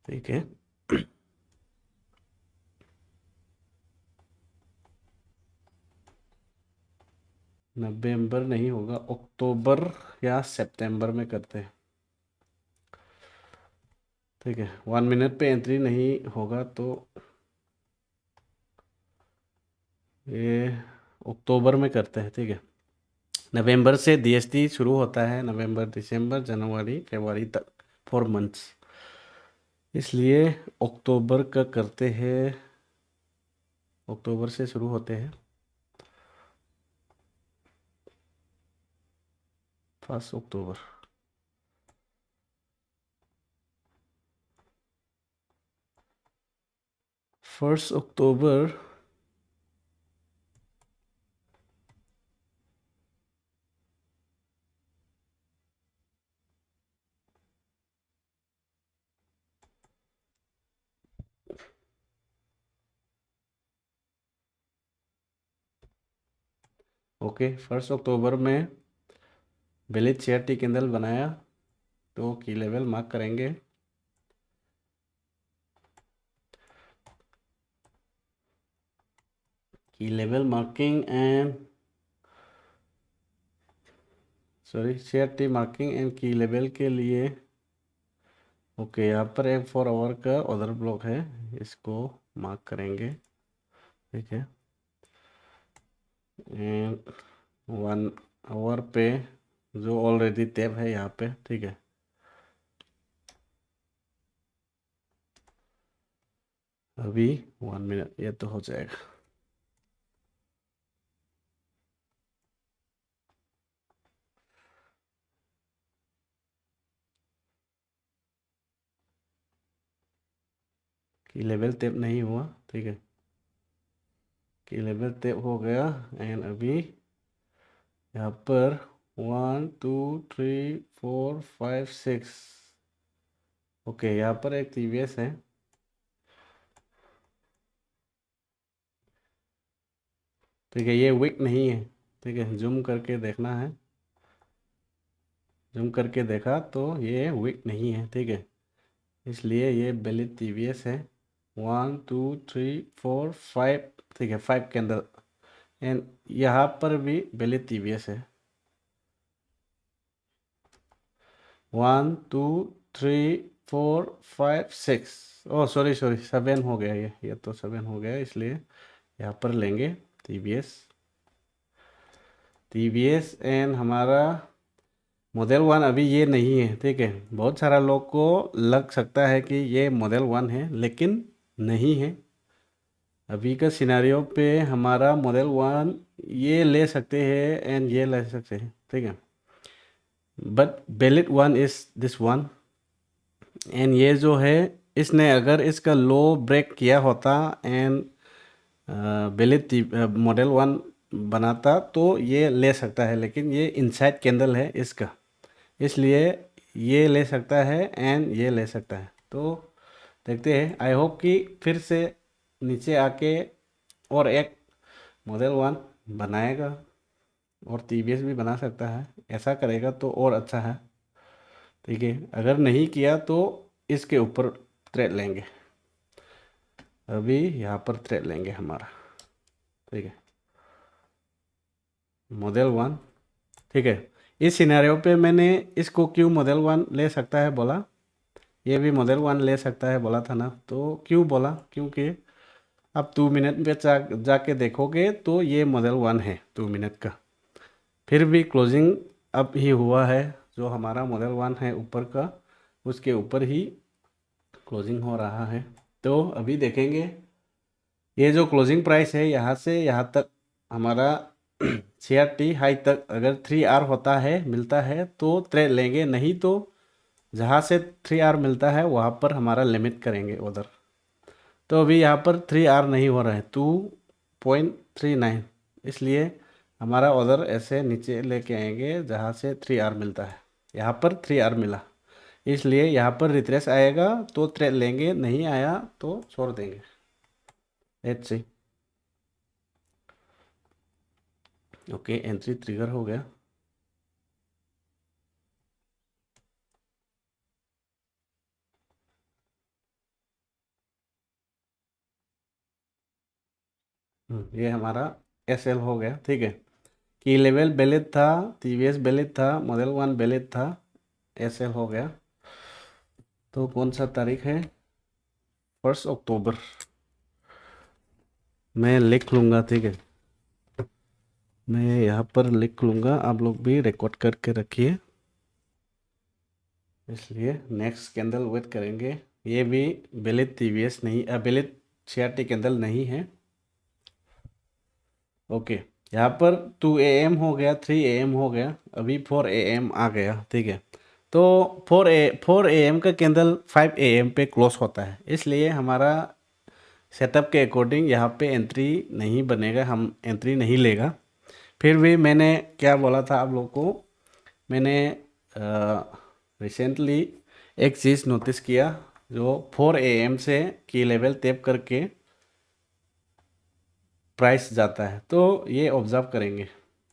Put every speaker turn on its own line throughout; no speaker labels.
ठीक है। नवंबर नहीं होगा, अक्टूबर या सितंबर में करते हैं। ठीक है, 1 मिनट पे एंट्री नहीं होगा तो ये अक्टूबर में करते हैं। ठीक है, नवंबर से DST शुरू होता है, नवंबर दिसंबर जनवरी फरवरी तक 4 मंथ्स, इसलिए अक्टूबर का करते हैं। अक्टूबर से शुरू होते हैं, 1 अक्टूबर। 1 अक्टूबर। ओके, 1 अक्टूबर में विलेज शेयर टी कैंडल बनाया तो की लेवल मार्क करेंगे। की level marking and sorry share T marking and की लेवल के लिए। ओके, यहाँ पर एक 4 आवर का ऑर्डर ब्लॉक है, इसको मार्क करेंगे। ठीक है, एंड 1 आवर पे जो ऑलरेडी टैप है यहाँ पे। ठीक है, अभी 1 मिनट ये तो हो जाएगा। की लेवल टैप नहीं हुआ। ठीक है, की लेवल टैप हो गया एंड अभी यहाँ पर 1 2 3 4 5 6। ओके, यहाँ पर एक TVS है। ठीक है, ये वीक नहीं है। ठीक है, जूम करके देखना है, जूम करके देखा तो ये वीक नहीं है। ठीक है, इसलिए ये वैलिड TVS है। 1 2 3 4 5। ठीक है, 5 के अंदर एंड यहाँ पर भी वैलिड TVS है। 1 2 3 4 5 6। ओह सॉरी सॉरी, 7 हो गया, ये तो 7 हो गया, इसलिए यहाँ पर लेंगे TVS। TVS एंड हमारा मॉडल 1 अभी ये नहीं है। ठीक है, बहुत सारा लोग को लग सकता है कि ये मॉडल 1 है, लेकिन नहीं है। अभी का सिनेरियो पे हमारा मॉडल 1 ये ले सकते हैं एंड ये ले सकते हैं। ठीक है, but valid 1 is this one. And ये जो है, इसने अगर इसका लो ब्रेक किया होता एंड वैलिड मॉडल 1 बनाता तो ये ले सकता है, लेकिन ये इनसाइड कैंडल है इसका, इसलिए ये ले सकता है एंड ये ले सकता है। तो देखते हैं, आई होप कि फिर से नीचे आके और एक मॉडल 1 बनाएगा और TVS भी बना सकता है। ऐसा करेगा तो और अच्छा है। ठीक है, अगर नहीं किया तो इसके ऊपर ट्रेड लेंगे। अभी यहाँ पर ट्रेड लेंगे हमारा। ठीक है, मॉडल 1। ठीक है, इस सिनेरियो पे मैंने इसको क्यों मॉडल 1 ले सकता है बोला, ये भी मॉडल 1 ले सकता है बोला था ना, तो क्यों बोला, क्योंकि अब 2 मिनट में जाके देखोगे तो ये मॉडल 1 है 2 मिनट का। फिर भी क्लोजिंग अब ही हुआ है, जो हमारा मॉडल 1 है ऊपर का, उसके ऊपर ही क्लोजिंग हो रहा है। तो अभी देखेंगे, ये जो क्लोजिंग प्राइस है यहाँ से यहाँ तक हमारा CRT हाई तक अगर 3R होता है, मिलता है तो ट्रेड लेंगे, नहीं तो जहाँ से 3R मिलता है वहाँ पर हमारा लिमिट करेंगे उधर। तो अभी यहाँ पर 3R नहीं हो रहा है, 2.39, इसलिए हमारा उधर ऐसे नीचे लेके आएंगे जहाँ से 3R मिलता है। यहाँ पर 3R मिला, इसलिए यहाँ पर रिट्रेस आएगा तो ट्रेड लेंगे, नहीं आया तो छोड़ देंगे। Let's see. Okay, entry trigger हो गया। ये हमारा एस एल हो गया, ठीक है। की लेवल वैलिड था, टीवीएस वैलिड था, मॉडल 1 वैलिड था, एस एल हो गया। तो कौन सा तारीख है? 1 अक्टूबर। मैं लिख लूँगा, ठीक है। मैं यहाँ पर लिख लूँगा, आप लोग भी रिकॉर्ड करके रखिए। इसलिए नेक्स्ट कैंडल वेट करेंगे। ये भी वैलिड टीवीएस नहीं, वैलिड सीआरटी कैंडल नहीं है। ओके, यहाँ पर 2 AM हो गया, 3 AM हो गया, अभी 4 AM आ गया, ठीक है। तो 4 AM का कैंडल 5 AM पे क्लोज होता है, इसलिए हमारा सेटअप के अकॉर्डिंग यहाँ पे एंट्री नहीं बनेगा, हम एंट्री नहीं लेगा। फिर भी मैंने क्या बोला था आप लोग को, मैंने रिसेंटली एक चीज़ नोटिस किया, जो 4 AM से की लेवल टैप करके प्राइस जाता है, तो ये ऑब्जर्व करेंगे,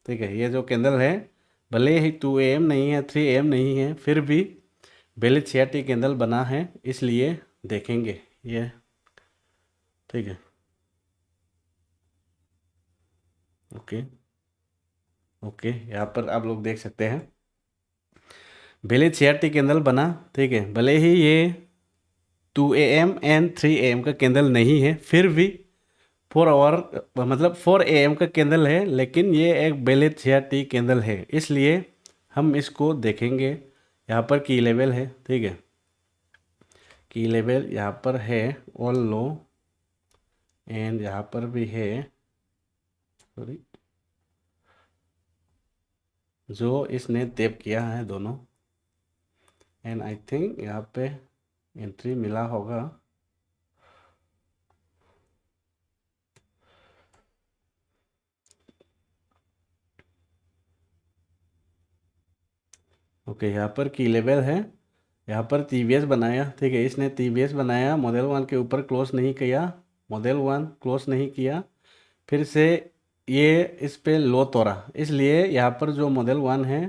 ठीक है। ये जो कैंडल है, भले ही 2 AM नहीं है, 3 AM नहीं है, फिर भी बेलिच सीआरटी कैंडल बना है, इसलिए देखेंगे ये, ठीक है। ओके, ओके, यहाँ पर आप लोग देख सकते हैं बेलिच सीआरटी कैंडल बना, ठीक है। भले ही ये 2 AM एंड 3 AM का कैंडल नहीं है, फिर भी 4 आवर मतलब 4 AM का कैंडल है, लेकिन ये एक बेलिच सीआरटी कैंडल है, इसलिए हम इसको देखेंगे। यहाँ पर की लेवल है, ठीक है। की लेवल यहाँ पर है ऑल लो, एंड यहाँ पर भी है, सॉरी, जो इसने टैप किया है दोनों, एंड आई थिंक यहाँ पे एंट्री मिला होगा। ओके, यहाँ पर की लेवल है, यहाँ पर टीवीएस बनाया, ठीक है। इसने टीवीएस बनाया, मॉडल 1 के ऊपर क्लोज नहीं किया, मॉडल 1 क्लोज नहीं किया, फिर से ये इस पे लो तोड़ा, इसलिए यहाँ पर जो मॉडल 1 है,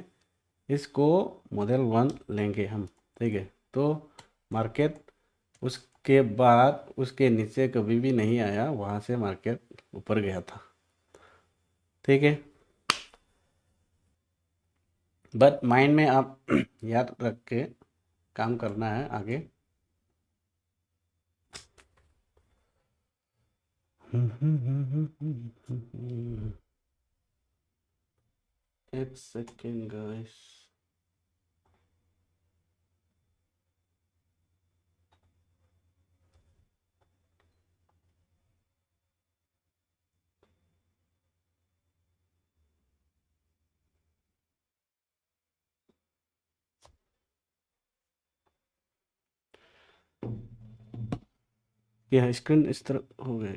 इसको मॉडल 1 लेंगे हम, ठीक है। तो मार्केट उसके बाद उसके नीचे कभी भी नहीं आया, वहाँ से मार्केट ऊपर गया था, ठीक है। बट माइंड में आप याद रख के काम करना है आगे। एक सेकेंड गाइस। यह स्क्रीन इस तरह हो गया।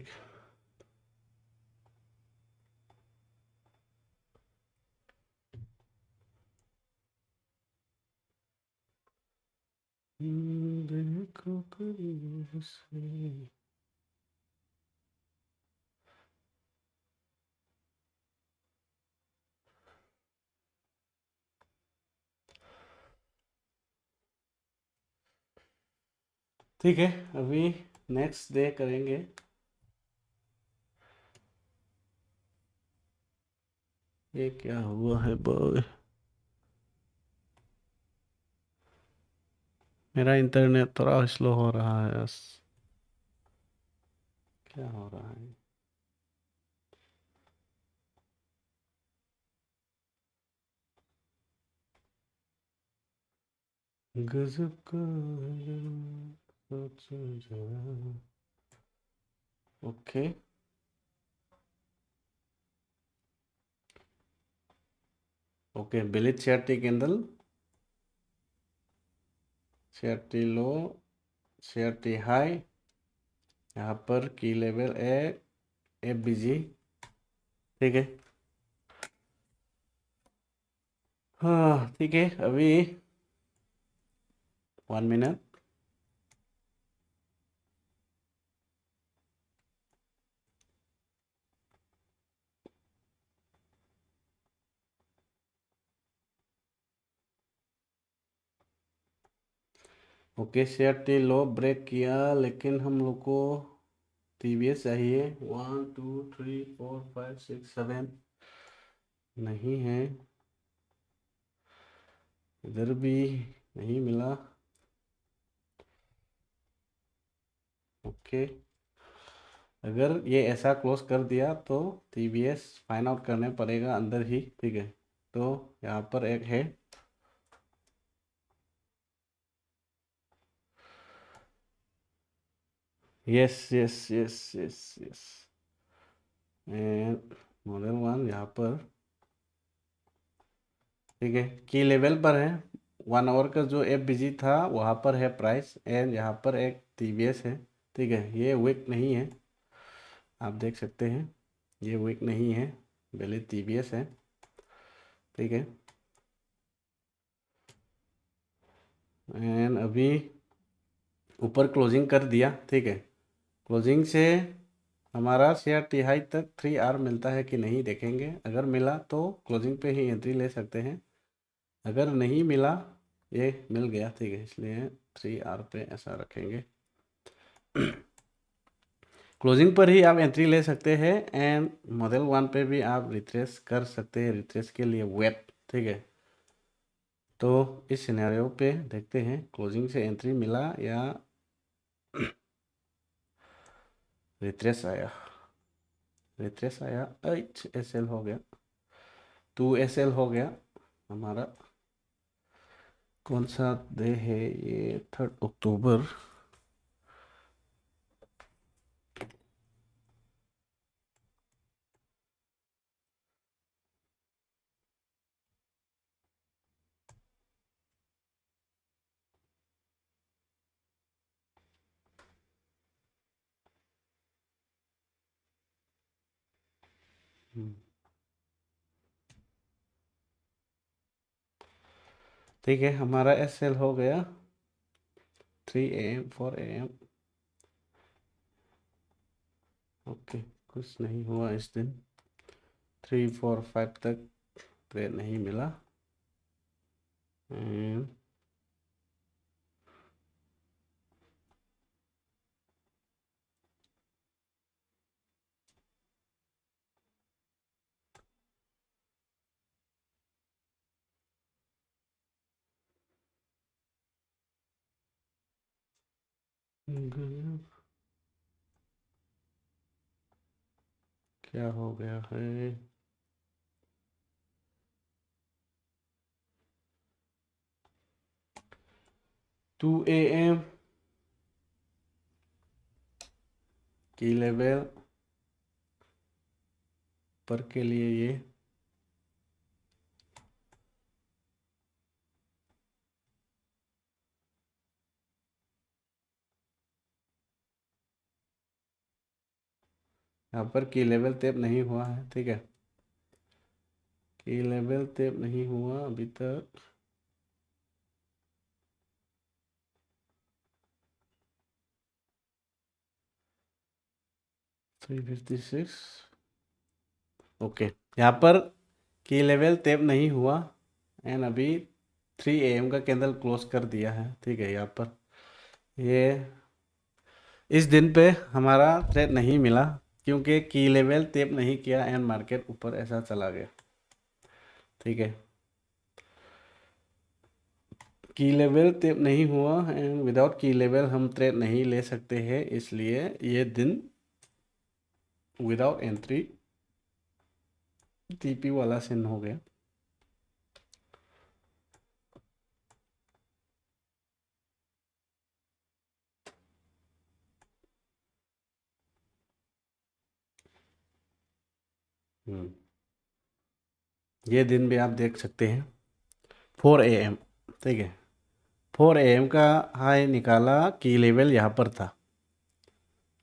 देखो करीब से। ठीक है, अभी नेक्स्ट डे करेंगे। ये क्या हुआ है बॉय? मेरा इंटरनेट थोड़ा स्लो हो रहा है बस। क्या हो रहा है? गजब का है, सोचो जरा। ओके, ओके, बिलित शेट्टी कैंडल, शेट्टी लो, शेट्टी हाई, यहाँ पर की लेवल है एफ बी जी, ठीक है। हाँ, ठीक है, अभी 1 मिनट। ओके, शेट्टी लो ब्रेक किया, लेकिन हम लोग को टीवीएस चाहिए 1 2 3 4 5 6 7 नहीं है, इधर भी नहीं मिला। ओके, अगर ये ऐसा क्लोज कर दिया तो टीवीएस फाइंड आउट करने पड़ेगा अंदर ही, ठीक है। तो यहाँ पर एक है, yes yes yes yes yes, and model one यहाँ पर, ठीक है, की लेवल पर है। 1 आवर का जो एफ बिजी था वहाँ पर है प्राइस, एंड यहाँ पर एक टीवीएस है, ठीक है। ये वीक नहीं है, आप देख सकते हैं, ये वीक नहीं है, पहले टीवीएस है, ठीक है। एंड अभी ऊपर क्लोजिंग कर दिया, ठीक है। क्लोजिंग से हमारा शेयर तिहाई तक 3 आर मिलता है कि नहीं देखेंगे। अगर मिला तो क्लोजिंग पे ही एंट्री ले सकते हैं, अगर नहीं मिला, ये मिल गया, ठीक है, इसलिए 3 आर पे ऐसा रखेंगे। क्लोजिंग पर ही आप एंट्री ले सकते हैं, एंड मॉडल वन पे भी आप रिट्रेस कर सकते हैं, रिट्रेस के लिए वेट, ठीक है। तो इस सिनेरियो पे देखते हैं क्लोजिंग से एंट्री मिला या रिट्रेस आया। रिट्रेस आया, एच एस एल हो गया, 2 SL हो गया हमारा। कौन सा डे है ये, 3 अक्टूबर। ठीक है, हमारा SL हो गया 3 AM 4 AM। ओके, कुछ नहीं हुआ इस दिन, 3 4 5 तक ट्रेड नहीं मिला। And क्या हो गया है, 2 AM की लेवल पर के लिए ये यहाँ पर की लेवल टैप नहीं हुआ है, ठीक है। की लेवल टैप नहीं हुआ अभी तक। थ्री 356। ओके, यहाँ पर की लेवल टैप नहीं हुआ, एंड अभी 3 AM का कैंडल क्लोज कर दिया है, ठीक है। यहाँ पर ये इस दिन पे हमारा ट्रेड नहीं मिला, क्योंकि की लेवल टैप नहीं किया एंड मार्केट ऊपर ऐसा चला गया, ठीक है। की लेवल टैप नहीं हुआ, एंड विदाउट की लेवल हम ट्रेड नहीं ले सकते हैं, इसलिए ये दिन विदाउट एंट्री TP वाला सीन हो गया। ये दिन भी आप देख सकते हैं 4 AM, ठीक है। 4 AM का हाई निकाला, की लेवल यहाँ पर था,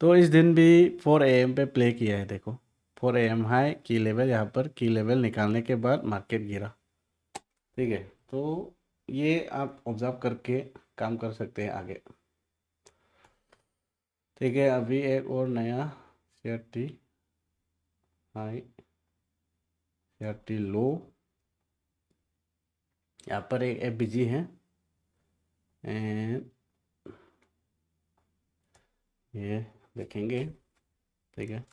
तो इस दिन भी 4 AM पे प्ले किया है, देखो 4 AM हाई, की लेवल यहाँ पर, की लेवल निकालने के बाद मार्केट गिरा, ठीक है। तो ये आप ऑब्जर्व करके काम कर सकते हैं आगे, ठीक है। अभी एक और नया CRT हाई, CRT लो, यहाँ पर एक FBG है, एंड ये देखेंगे ठीक है।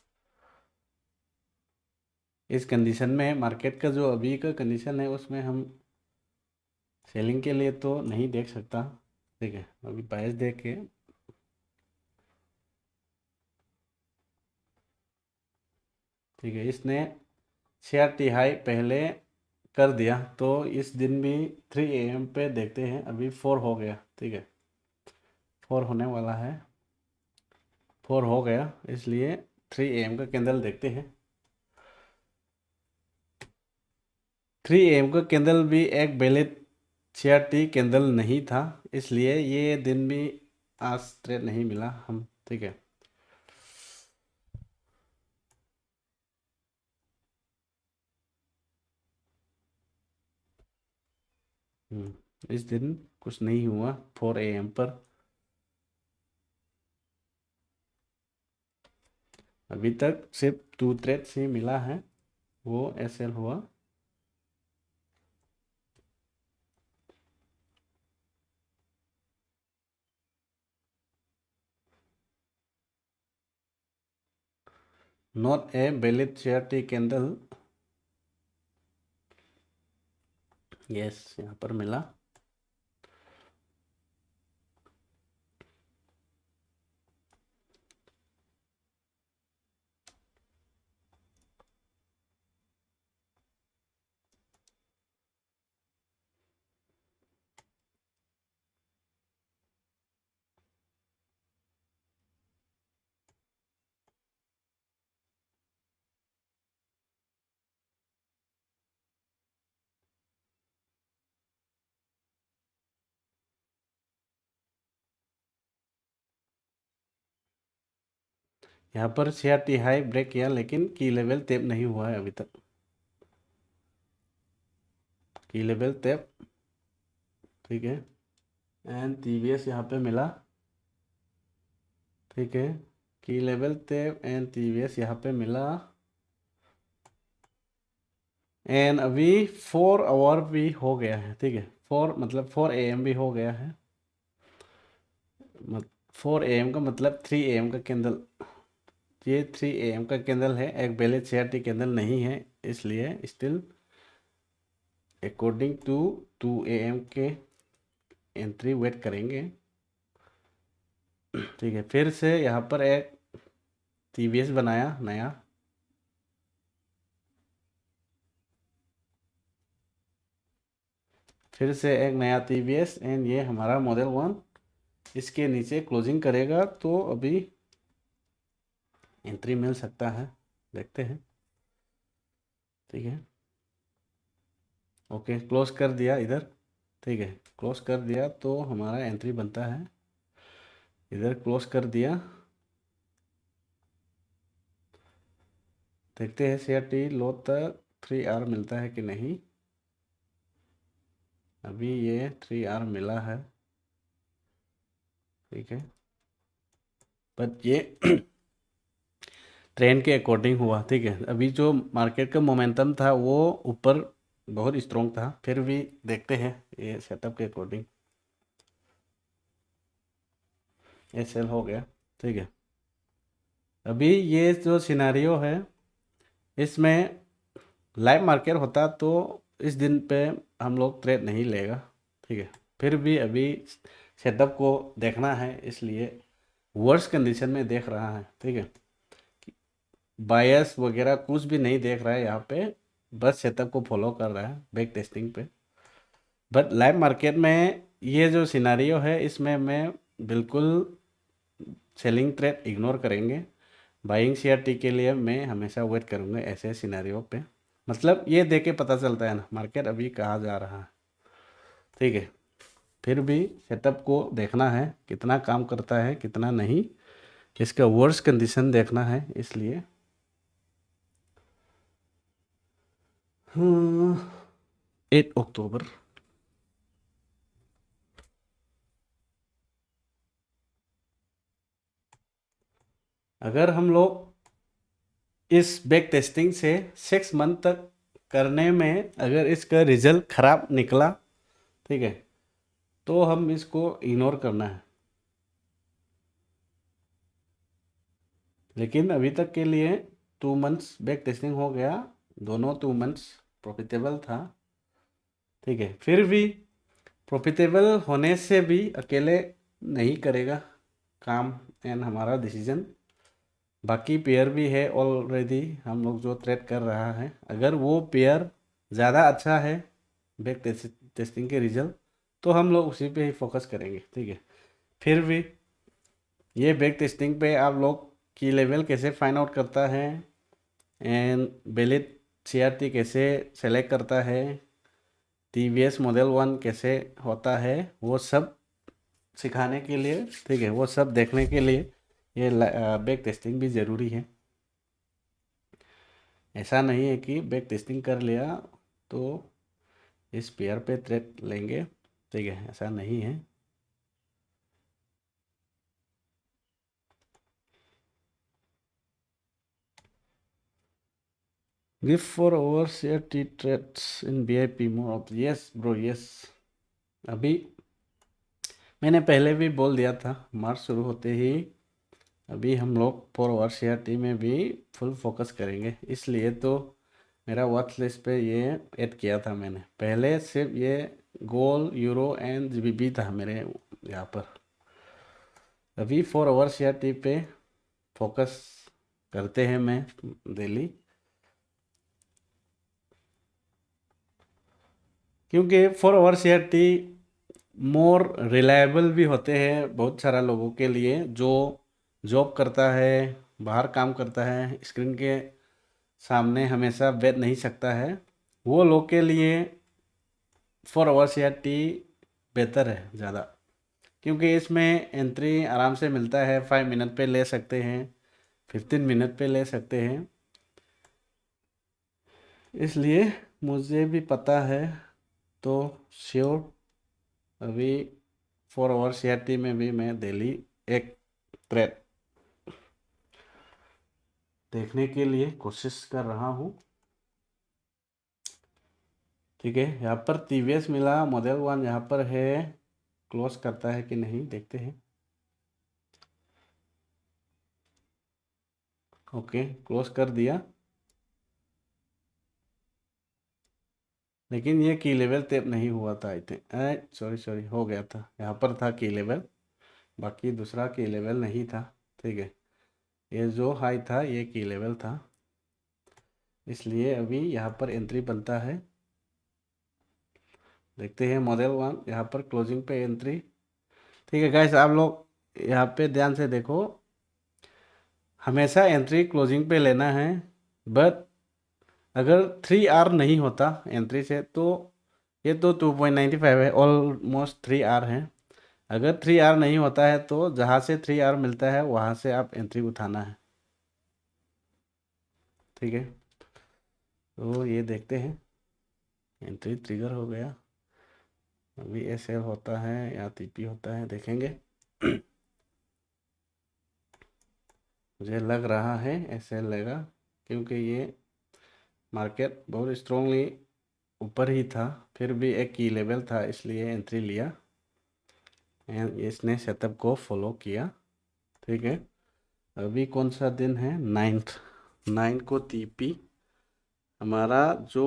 इस कंडीशन में मार्केट का जो अभी का कंडीशन है उसमें हम सेलिंग के लिए तो नहीं देख सकता। ठीक है, अभी बायस देख के ठीक है, इसने 6 हाई पहले कर दिया तो इस दिन भी 3 AM पे देखते हैं, अभी 4 हो गया। ठीक है, 4 होने वाला है, 4 हो गया, इसलिए 3 AM का कैंडल देखते हैं। 3 AM का कैंडल भी एक वैलिड 6 कैंडल नहीं था, इसलिए ये दिन भी आज ट्रेड नहीं मिला हम। ठीक है, इस दिन कुछ नहीं हुआ 4 AM पर। अभी तक सिर्फ 2 ट्रेड ही मिला है, वो एसएल हुआ। Not a valid 6 candle. Yes, यहाँ पर मिला। यहाँ पर 6 हाई ब्रेक किया, लेकिन की लेवल टैप नहीं हुआ है अभी तक। की लेवल टैप, ठीक है, एंड टीवीएस यहाँ पे मिला। ठीक है, की लेवल टैप एंड टीवीएस यहाँ पे मिला, एंड अभी 4 आवर भी हो गया है। ठीक है, 4 AM भी हो गया है। 4 AM का मतलब 3 AM का कैंडल, ये 3 AM का कैंडल है, एक पहले 6 कैंडल नहीं है, इसलिए स्टिल अकॉर्डिंग टू 2 AM के एंट्री वेट करेंगे। ठीक है, फिर से यहाँ पर एक टीवीएस बनाया नया। फिर से एक नया टीवीएस, एंड ये हमारा मॉडल 1 इसके नीचे क्लोजिंग करेगा तो अभी एंट्री मिल सकता है, देखते हैं। ठीक है, ओके, क्लोज कर दिया इधर। ठीक है, क्लोज कर दिया तो हमारा एंट्री बनता है, इधर क्लोज कर दिया। देखते हैं CRT लो तक 3R मिलता है कि नहीं। अभी ये 3R मिला है। ठीक है, बट ये ट्रेंड के अकॉर्डिंग हुआ। ठीक है, अभी जो मार्केट का मोमेंटम था वो ऊपर बहुत स्ट्रॉन्ग था, फिर भी देखते हैं ये सेटअप के अकॉर्डिंग। ये सेल हो गया। ठीक है, अभी ये जो सिनेरियो है इसमें लाइव मार्केट होता तो इस दिन पे हम लोग ट्रेड नहीं लेगा। ठीक है, फिर भी अभी सेटअप को देखना है, इसलिए वर्स्ट कंडीशन में देख रहा है। ठीक है, बायस वगैरह कुछ भी नहीं देख रहा है यहाँ पे, बस सेटअप को फॉलो कर रहा है बैक टेस्टिंग पे। बट लाइव मार्केट में ये जो सिनेरियो है इसमें मैं बिल्कुल सेलिंग ट्रेड इग्नोर करेंगे। बाइंग CRT के लिए मैं हमेशा वेट करूँगा ऐसे सिनेरियो पे। मतलब ये देख के पता चलता है ना मार्केट अभी कहाँ जा रहा है। ठीक है, फिर भी सेटअप को देखना है कितना काम करता है कितना नहीं, इसका वर्स्ट कंडीशन देखना है, इसलिए 8 अक्टूबर। अगर हम लोग इस बैक टेस्टिंग से 6 मंथ तक करने में अगर इसका रिजल्ट खराब निकला, ठीक है, तो हम इसको इग्नोर करना है। लेकिन अभी तक के लिए 2 मंथ्स बैक टेस्टिंग हो गया, दोनों 2 मंथ्स प्रॉफिटेबल था। ठीक है, फिर भी प्रॉफिटेबल होने से भी अकेले नहीं करेगा काम एंड हमारा डिसीजन। बाकी पेयर भी है ऑलरेडी हम लोग जो ट्रेड कर रहा है, अगर वो पेयर ज़्यादा अच्छा है बैक टेस्टिंग के रिजल्ट, तो हम लोग उसी पे ही फोकस करेंगे। ठीक है, फिर भी ये बैक टेस्टिंग पे आप लोग की लेवल कैसे फाइंड आउट करता है एंड वैलिड सीआरटी कैसे सेलेक्ट करता है, टीवीएस मॉडल 1 कैसे होता है, वो सब सिखाने के लिए, ठीक है, वो सब देखने के लिए ये बैक टेस्टिंग भी ज़रूरी है। ऐसा नहीं है कि बैक टेस्टिंग कर लिया तो इस पेयर पे ट्रेड लेंगे, ठीक है, ऐसा नहीं है। Give for over share T trades in VIP mode. Yes bro, yes. अभी मैंने पहले भी बोल दिया था मार्च शुरू होते ही, अभी हम लोग फॉर ओवर शेयर टी में भी फुल फोकस करेंगे, इसलिए तो मेरा वॉच लिस्ट पे ये ऐड किया था मैंने। पहले सिर्फ ये गोल्ड, यूरो एंड GBP था मेरे यहाँ पर। अभी फॉर ओवर शेयर टी पे फोकस करते हैं मैं डेली, क्योंकि for over share T more reliable भी होते हैं बहुत सारा लोगों के लिए जो जॉब करता है, बाहर काम करता है, स्क्रीन के सामने हमेशा बैठ नहीं सकता है, वो लोग के लिए फॉर आवर्स या टी बेहतर है ज़्यादा, क्योंकि इसमें एंट्री आराम से मिलता है। 5 मिनट पे ले सकते हैं, 15 मिनट पे ले सकते हैं, इसलिए मुझे भी पता है, तो श्योर अभी फॉर आवर्स या टी में भी मैं डेली एक ट्रेड देखने के लिए कोशिश कर रहा हूँ। ठीक है, यहाँ पर TVS मिला मॉडल 1 यहाँ पर है, क्लोज करता है कि नहीं देखते हैं। ओके, क्लोज कर दिया, लेकिन ये की लेवल टैप नहीं हुआ था आई थिंक। सॉरी सॉरी, हो गया था, यहाँ पर था की लेवल, बाकी दूसरा की लेवल नहीं था। ठीक है, ये जो हाई था ये की लेवल था, इसलिए अभी यहाँ पर एंट्री बनता है। देखते हैं मॉडल 1 यहाँ पर क्लोजिंग पे एंट्री। ठीक है गाइस, आप लोग यहाँ पे ध्यान से देखो, हमेशा एंट्री क्लोजिंग पे लेना है, बट अगर 3R नहीं होता एंट्री से तो ये तो 2.95 है, ऑलमोस्ट 3R है। अगर 3R नहीं होता है तो जहाँ से 3R मिलता है वहाँ से आप एंट्री उठाना है। ठीक है, तो ये देखते हैं, एंट्री ट्रिगर हो गया, अभी SL होता है या TP होता है देखेंगे। मुझे लग रहा है SL लेगा, क्योंकि ये मार्केट बहुत स्ट्रांगली ऊपर ही था, फिर भी एक की लेवल था इसलिए एंट्री लिया एंड इसने सेटअप को फॉलो किया। ठीक है, अभी कौन सा दिन है, 9 को TP हमारा जो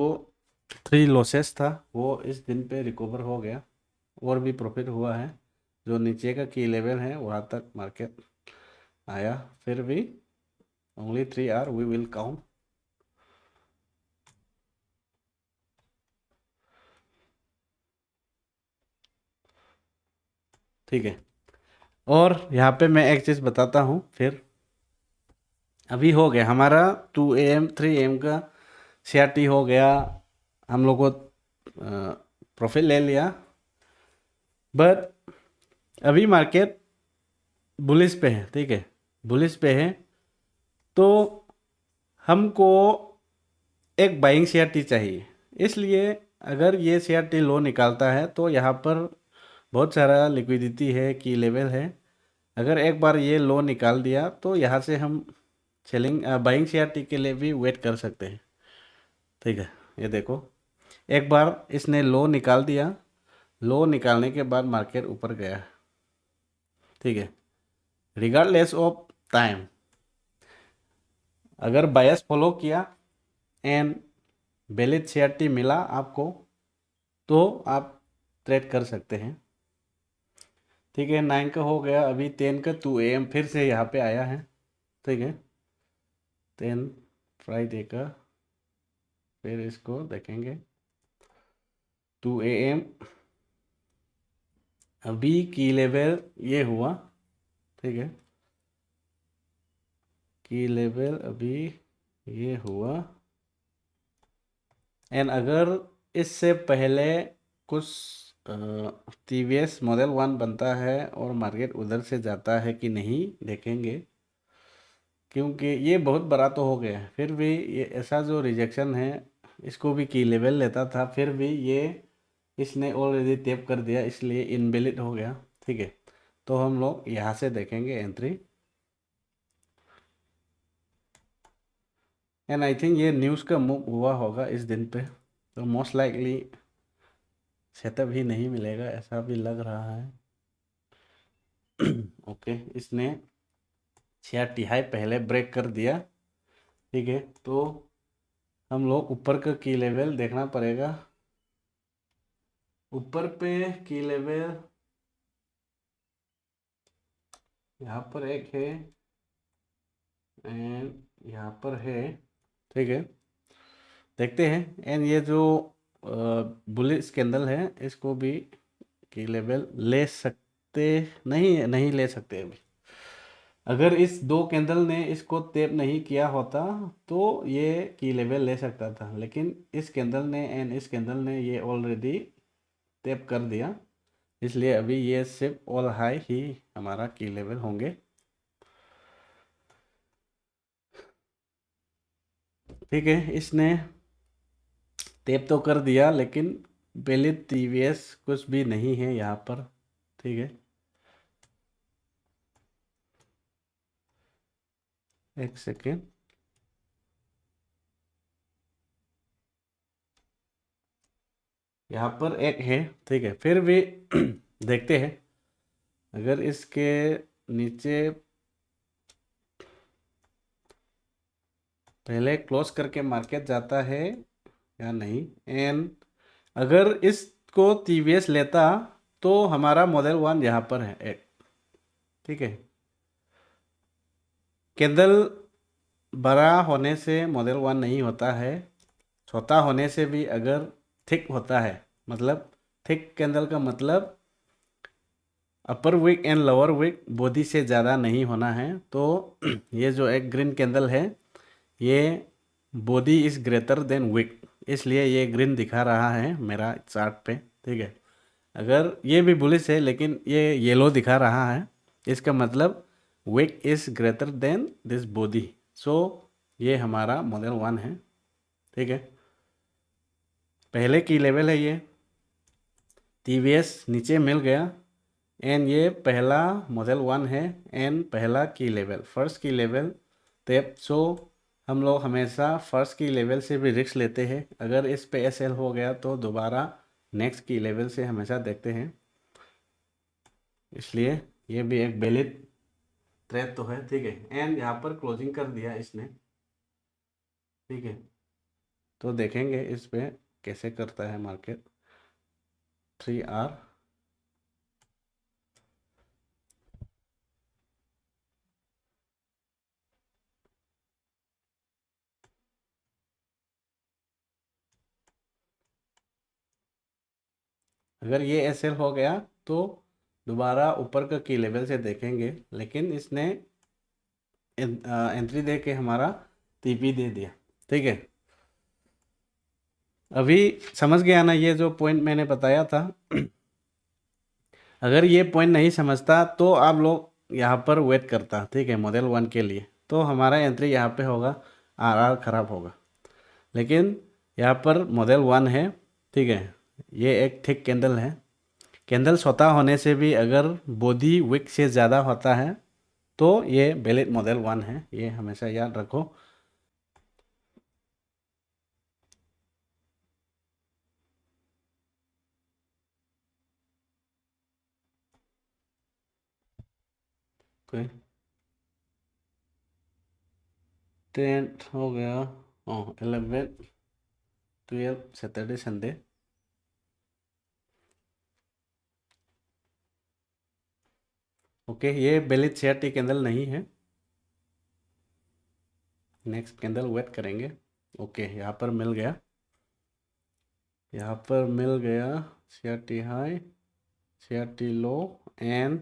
3 लॉसेस था वो इस दिन पे रिकवर हो गया और भी प्रॉफिट हुआ है। जो नीचे का की लेवल है वहाँ तक मार्केट आया, फिर भी only 3R we will count. ठीक है, और यहाँ पे मैं एक चीज़ बताता हूँ फिर, अभी हो गया हमारा 2 AM 3 AM का CRT हो गया, हम लोग को प्रॉफिट ले लिया, बट अभी मार्केट बुलिश पे है। ठीक है, बुलिश पे है तो हमको एक बाइंग CRT चाहिए, इसलिए अगर ये CRT लो निकालता है तो यहाँ पर बहुत सारा लिक्विडिटी है, की लेवल है, अगर एक बार ये लो निकाल दिया तो यहाँ से हम सेलिंग बाइंग CRT के लिए भी वेट कर सकते हैं। ठीक है, ये देखो, एक बार इसने लो निकाल दिया, लो निकालने के बाद मार्केट ऊपर गया। ठीक है, रिगार्डलेस ऑफ टाइम अगर बायस फॉलो किया एंड वैलिड सीआरटी मिला आपको तो आप ट्रेड कर सकते हैं। ठीक है, 9 का हो गया, अभी 10 का 2 AM फिर से यहाँ पे आया है। ठीक है, 10 फ्राइडे का, फिर इसको देखेंगे 2 AM। अभी की लेवल ये हुआ। ठीक है, की लेवल अभी ये हुआ एंड अगर इससे पहले कुछ टीवीएस मॉडल 1 बनता है और मार्केट उधर से जाता है कि नहीं देखेंगे, क्योंकि ये बहुत बड़ा तो हो गया है। फिर भी ये ऐसा जो रिजेक्शन है, इसको भी की लेवल लेता था, फिर भी ये इसने ऑलरेडी टैप कर दिया, इसलिए इनवैलिड हो गया। ठीक है, तो हम लोग यहाँ से देखेंगे एंट्री एंड आई थिंक ये न्यूज़ का मूव हुआ होगा इस दिन पे, तो मोस्ट लाइकली सेटअप ही नहीं मिलेगा, ऐसा भी लग रहा है। ओके, इसने 6 पहले ब्रेक कर दिया। ठीक है, तो हम लोग ऊपर का की लेवल देखना पड़ेगा। ऊपर पे की लेवल यहाँ पर एक है एंड यहाँ पर है। ठीक है, देखते हैं एंड ये जो बुलिश कैंडल है इसको भी की लेवल ले सकते, नहीं नहीं ले सकते अभी। अगर इस दो कैंडल ने इसको टैप नहीं किया होता तो ये की लेवल ले सकता था, लेकिन इस कैंडल ने एंड इस कैंडल ने ये ऑलरेडी टैप कर दिया, इसलिए अभी ये सिर्फ ऑल हाई ही हमारा की लेवल होंगे। ठीक है, इसने टैप तो कर दिया लेकिन बेलित टीवीएस कुछ भी नहीं है यहाँ पर। ठीक है, एक सेकेंड, यहाँ पर एक है। ठीक है, फिर भी देखते हैं अगर इसके नीचे पहले क्लोज करके मार्केट जाता है या नहीं, एंड अगर इसको टीवीएस लेता तो हमारा मॉडल 1 यहाँ पर है एक। ठीक है, कैंडल बड़ा होने से मॉडल 1 नहीं होता है, छोटा होने से भी अगर थिक होता है, मतलब थिक कैंडल का मतलब upper wick and lower wick body से ज़्यादा नहीं होना है। तो ये जो एक ग्रीन कैंडल है ये body is greater than wick, इसलिए ये ग्रीन दिखा रहा है मेरा चार्ट पे। ठीक है, अगर ये भी बुलिश है लेकिन ये येलो दिखा रहा है, इसका मतलब wick is greater than this body, so ये हमारा मॉडल 1 है। ठीक है, पहले की लेवल है ये, टीवीएस नीचे मिल गया एंड ये पहला मॉडल 1 है एंड पहला की लेवल, फर्स्ट की लेवल टैप। सो हम लोग हमेशा फर्स्ट की लेवल से भी रिस्क लेते हैं, अगर इस पे एसएल हो गया तो दोबारा नेक्स्ट की लेवल से हमेशा देखते हैं, इसलिए ये भी एक वैलिड ट्रेड तो है। ठीक है, एंड यहाँ पर क्लोजिंग कर दिया इसने। ठीक है, तो देखेंगे इस पे कैसे करता है मार्केट। 3R, अगर ये एसएल हो गया तो दोबारा ऊपर का की लेवल से देखेंगे, लेकिन इसने एंट्री दे के हमारा टीपी दे दिया। ठीक है, अभी समझ गया ना ये जो पॉइंट मैंने बताया था। अगर ये पॉइंट नहीं समझता तो आप लोग यहाँ पर वेट करता। ठीक है, मॉडल 1 के लिए तो हमारा एंट्री यहाँ पे होगा, आरआर खराब होगा, लेकिन यहाँ पर मॉडल 1 है। ठीक है, ये एक थिक कैंडल है, कैंडल छोटा होने से भी अगर बॉडी विक से ज़्यादा होता है तो ये वैलिड मॉडल 1 है, ये हमेशा याद रखो। ओके, 10th हो गया, 11, 12 सैटरडे संडे। ओके, ये वैलिड CRT कैंडल नहीं है। नेक्स्ट कैंडल वेट करेंगे। ओके, यहाँ पर मिल गया, यहाँ पर मिल गया CRT high, CRT low and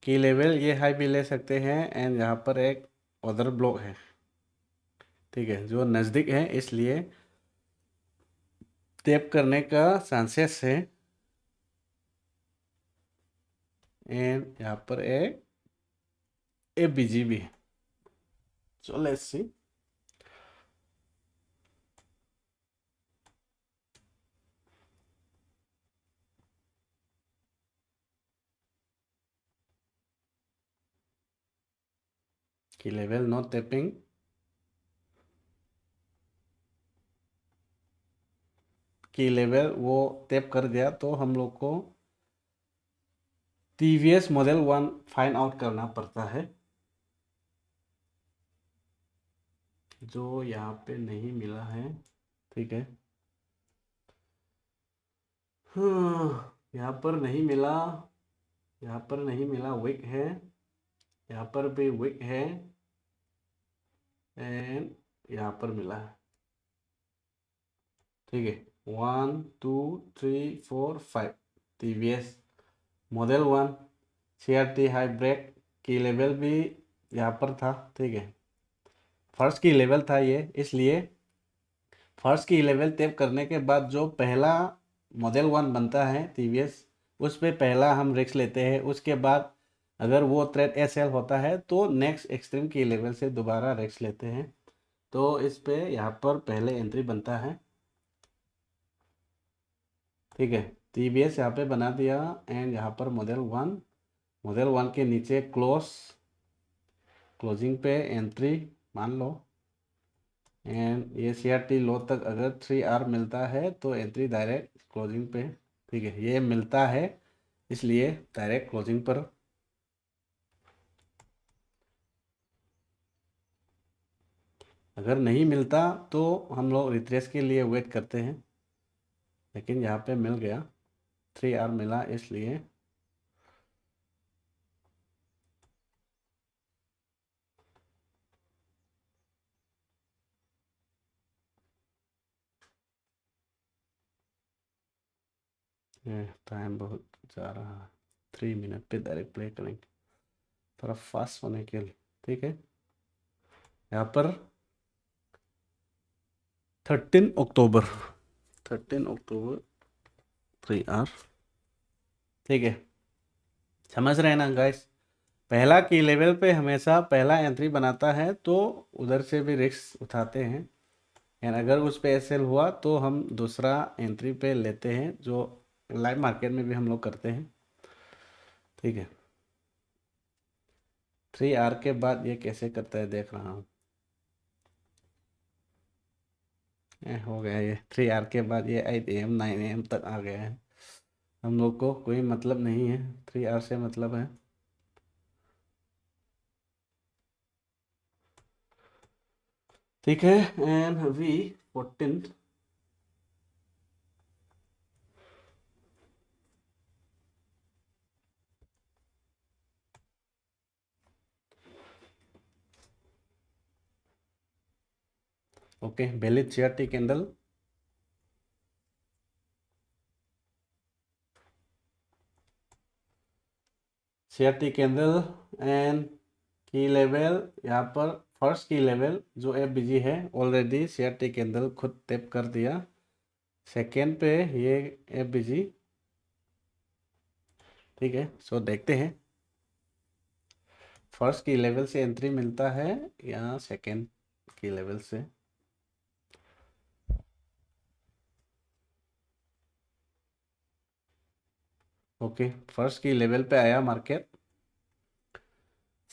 की लेवल। ये हाई भी ले सकते हैं एंड यहाँ पर एक अदर ब्लॉक है, ठीक है, जो नज़दीक है, इसलिए टैप करने का चांसेस है। एंड यहाँ पर एक ABG भी है। So let's see. की लेवल नॉट टैपिंग, की लेवल वो टैप कर दिया तो हम लोग को TVS मॉडल 1 फाइंड आउट करना पड़ता है, जो यहाँ पे नहीं मिला है, ठीक है। हाँ, यहाँ पर नहीं मिला, यहाँ पर नहीं मिला, वीक है, यहाँ पर भी वीक है एंड यहाँ पर मिला है, ठीक है। 1 2 3 4 5 TVS मॉडल 1 CRT हाइब्रिड की लेवल भी यहाँ पर था, ठीक है। फर्स्ट की लेवल था ये, इसलिए फर्स्ट की लेवल टैप करने के बाद जो पहला मॉडल 1 बनता है TVS, उस पे पहला हम रिस्क लेते हैं। उसके बाद अगर वो ट्रेड SL होता है तो नेक्स्ट एक्सट्रीम की लेवल से दोबारा रिस्क लेते हैं। तो इस पे यहाँ पर पहले एंट्री बनता है, ठीक है। TVS यहाँ पे बना दिया एंड यहाँ पर मॉडल 1 के नीचे क्लोजिंग पे एंट्री मान लो एंड ये CRT लो तक अगर 3R मिलता है तो एंट्री डायरेक्ट क्लोजिंग पे, ठीक है। ये मिलता है इसलिए डायरेक्ट क्लोजिंग पर। अगर नहीं मिलता तो हम लोग रिट्रेस के लिए वेट करते हैं, लेकिन यहाँ पे मिल गया, 3R मिला, इसलिए टाइम बहुत जा रहा है, 3 मिनट पे डायरेक्ट प्ले करेंगे थोड़ा फास्ट होने के लिए, ठीक है। यहाँ पर 13 अक्टूबर 3R, ठीक है। समझ रहे हैं ना गाइस? पहला की लेवल पे हमेशा पहला एंट्री बनाता है तो उधर से भी रिस्क उठाते हैं एंड अगर उस पे SL हुआ तो हम दूसरा एंट्री पे लेते हैं, जो लाइव मार्केट में भी हम लोग करते हैं, ठीक है। 3R के बाद ये कैसे करता है देख रहा हूँ। हो गया, ये 3R के बाद ये 8 AM 9 AM तक आ गया है। हम लोग को कोई मतलब नहीं है, 3R से मतलब है, ठीक है। एंड अभी 14, okay, valid CRT candle, CRT candle and की लेवल। यहाँ पर फर्स्ट की लेवल जो FBG है ऑलरेडी CRT कैंडल खुद टैप कर दिया। सेकेंड पे ये FBG, ठीक है। सो देखते हैं फर्स्ट की लेवल से एंट्री मिलता है या सेकेंड की लेवल से। ओके, फर्स्ट की लेवल पे आया मार्केट,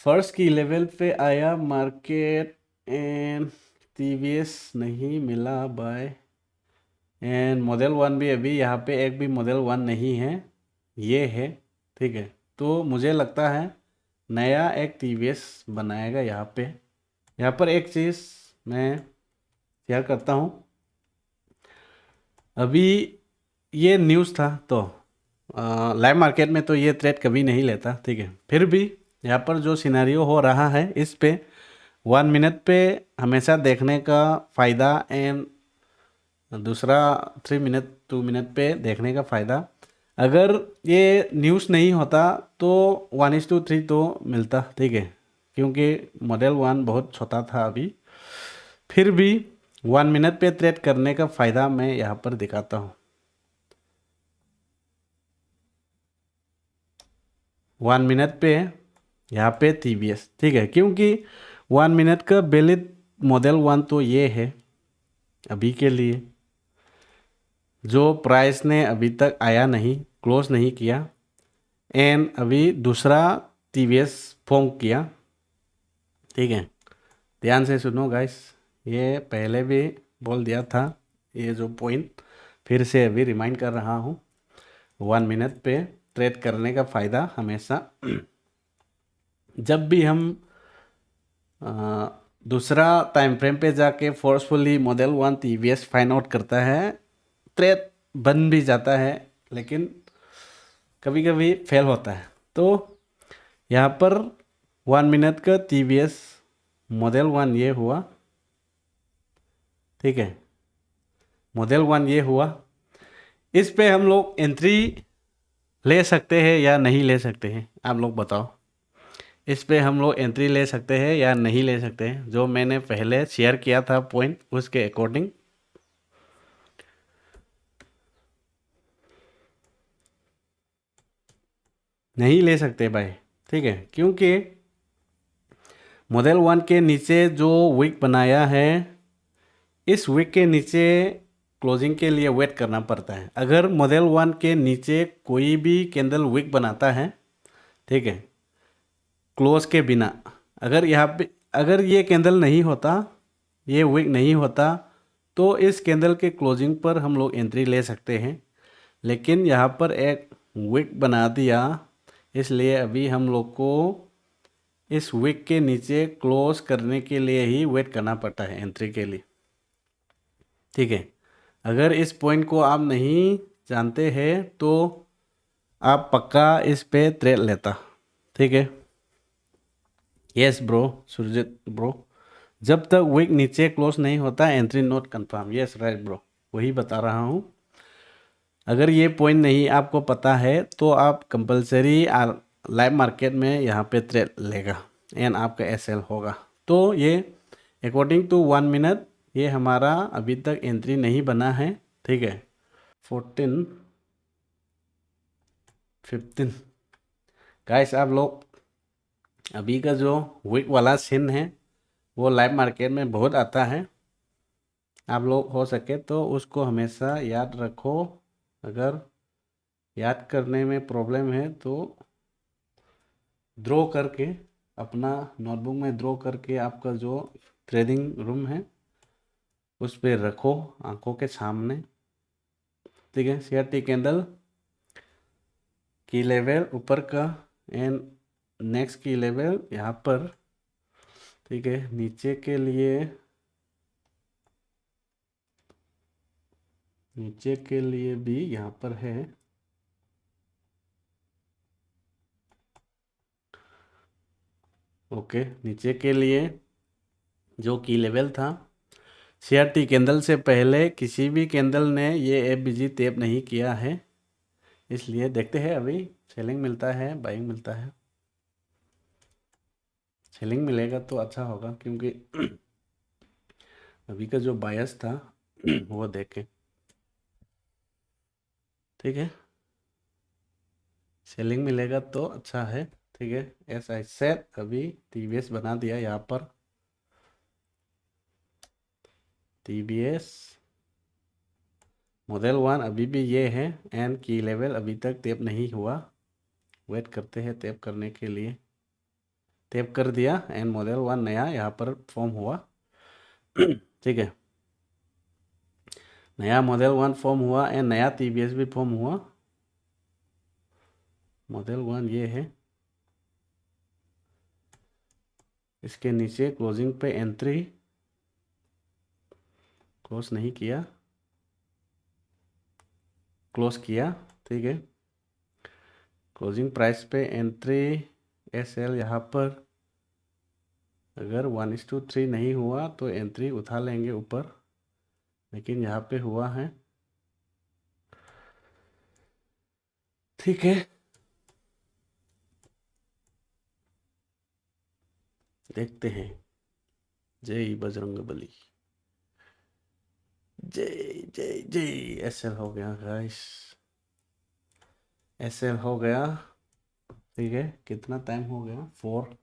फर्स्ट की लेवल पे आया मार्केट एंड TVS नहीं मिला बाय एंड मॉडल 1 भी अभी यहाँ पे एक भी मॉडल 1 नहीं है, ये है, ठीक है। तो मुझे लगता है नया एक TVS बनाएगा यहाँ पे, यहाँ पर एक चीज़ मैं शेयर करता हूँ। अभी ये न्यूज़ था तो लाइव मार्केट में तो ये ट्रेड कभी नहीं लेता, ठीक है। फिर भी यहाँ पर जो सिनेरियो हो रहा है इस पे 1 मिनट पे हमेशा देखने का फ़ायदा एंड दूसरा 3 मिनट 2 मिनट पे देखने का फ़ायदा। अगर ये न्यूज़ नहीं होता तो 1:3 तो मिलता, ठीक है, क्योंकि मॉडल 1 बहुत छोटा था अभी। फिर भी 1 मिनट पे ट्रेड करने का फ़ायदा मैं यहाँ पर दिखाता हूँ। 1 मिनट पे यहाँ पे TVS, ठीक है, क्योंकि 1 मिनट का वैलिड मॉडल 1 तो ये है अभी के लिए, जो प्राइस ने अभी तक आया नहीं, क्लोज नहीं किया एंड अभी दूसरा TVS फॉर्म किया, ठीक है। ध्यान से सुनो गाइस, ये पहले भी बोल दिया था, ये जो पॉइंट फिर से अभी रिमाइंड कर रहा हूँ। 1 मिनट पे ट्रेड करने का फ़ायदा हमेशा जब भी हम दूसरा टाइम फ्रेम पे जाके forcefully model 1 TVS find out करता है, ट्रेड बन भी जाता है, लेकिन कभी कभी फेल होता है। तो यहाँ पर 1 मिनट का TVS मॉडल 1 ये हुआ, ठीक है, मॉडल 1 ये हुआ। इस पे हम लोग एंट्री ले सकते हैं या नहीं ले सकते हैं, आप लोग बताओ। इस पे हम लोग एंट्री ले सकते हैं या नहीं ले सकते हैं, जो मैंने पहले शेयर किया था पॉइंट उसके अकॉर्डिंग। नहीं ले सकते भाई, ठीक है, क्योंकि मॉडल 1 के नीचे जो विक बनाया है, इस विक के नीचे क्लोजिंग के लिए वेट करना पड़ता है। अगर मॉडल 1 के नीचे कोई भी कैंडल विक बनाता है, ठीक है, क्लोज के बिना, अगर यहाँ पे अगर ये कैंडल नहीं होता, ये विक नहीं होता, तो इस कैंडल के क्लोजिंग पर हम लोग एंट्री ले सकते हैं। लेकिन यहाँ पर एक विक बना दिया, इसलिए अभी हम लोग को इस विक के नीचे क्लोज करने के लिए ही वेट करना पड़ता है एंट्री के लिए, ठीक है। अगर इस पॉइंट को आप नहीं जानते हैं तो आप पक्का इस पे ट्रेड लेता, ठीक है। यस ब्रो, सुरजीत ब्रो, जब तक विक नीचे क्लोज नहीं होता entry note confirm. Yes right bro, वही बता रहा हूँ। अगर ये पॉइंट नहीं आपको पता है तो आप कंपलसरी लाइव मार्केट में यहाँ पे ट्रेड लेगा एंड आपका SL होगा। तो ये अकॉर्डिंग टू 1 मिनट ये हमारा अभी तक एंट्री नहीं बना है, ठीक है। 14 15 गाइस, आप लोग अभी का जो वीक वाला सीन है वो लाइव मार्केट में बहुत आता है। आप लोग हो सके तो उसको हमेशा याद रखो। अगर याद करने में प्रॉब्लम है तो ड्रॉ करके, अपना नोटबुक में ड्रॉ करके आपका जो ट्रेडिंग रूम है उस पर रखो आंखों के सामने, ठीक है। CRT कैंडल की लेवल ऊपर का एंड नेक्स्ट की लेवल यहाँ पर, ठीक है। नीचे के लिए भी यहाँ पर है, ओके। नीचे के लिए जो की लेवल था, CRT कैंडल से पहले किसी भी कैंडल ने ये FBG टैप नहीं किया है, इसलिए देखते हैं अभी सेलिंग मिलता है बाइंग मिलता है। सेलिंग मिलेगा तो अच्छा होगा, क्योंकि अभी का जो बायस था वो देखें, ठीक है। सेलिंग मिलेगा तो अच्छा है, ठीक है। एस आई सेड अभी TVS बना दिया यहाँ पर, TVS मॉडल 1 अभी भी ये है एंड की लेवल अभी तक टैप नहीं हुआ। वेट करते हैं टैप करने के लिए। टैप कर दिया एंड मॉडल 1 नया यहाँ पर फॉर्म हुआ ठीक है। नया मॉडल 1 फॉर्म हुआ एंड नया TVS भी फॉर्म हुआ। मॉडल 1 ये है इसके नीचे क्लोजिंग पे एंट्री क्लोज नहीं किया, क्लोज किया, ठीक है। क्लोजिंग प्राइस पे एंट्री एस एल, यहाँ पर अगर 1:3 नहीं हुआ तो एंट्री उठा लेंगे ऊपर, लेकिन यहाँ पे हुआ है, ठीक है। देखते हैं। जय बजरंग बली, जय जय जय। एस एल हो गया गाइस, एस एल हो गया, ठीक है। कितना टाइम हो गया? 4।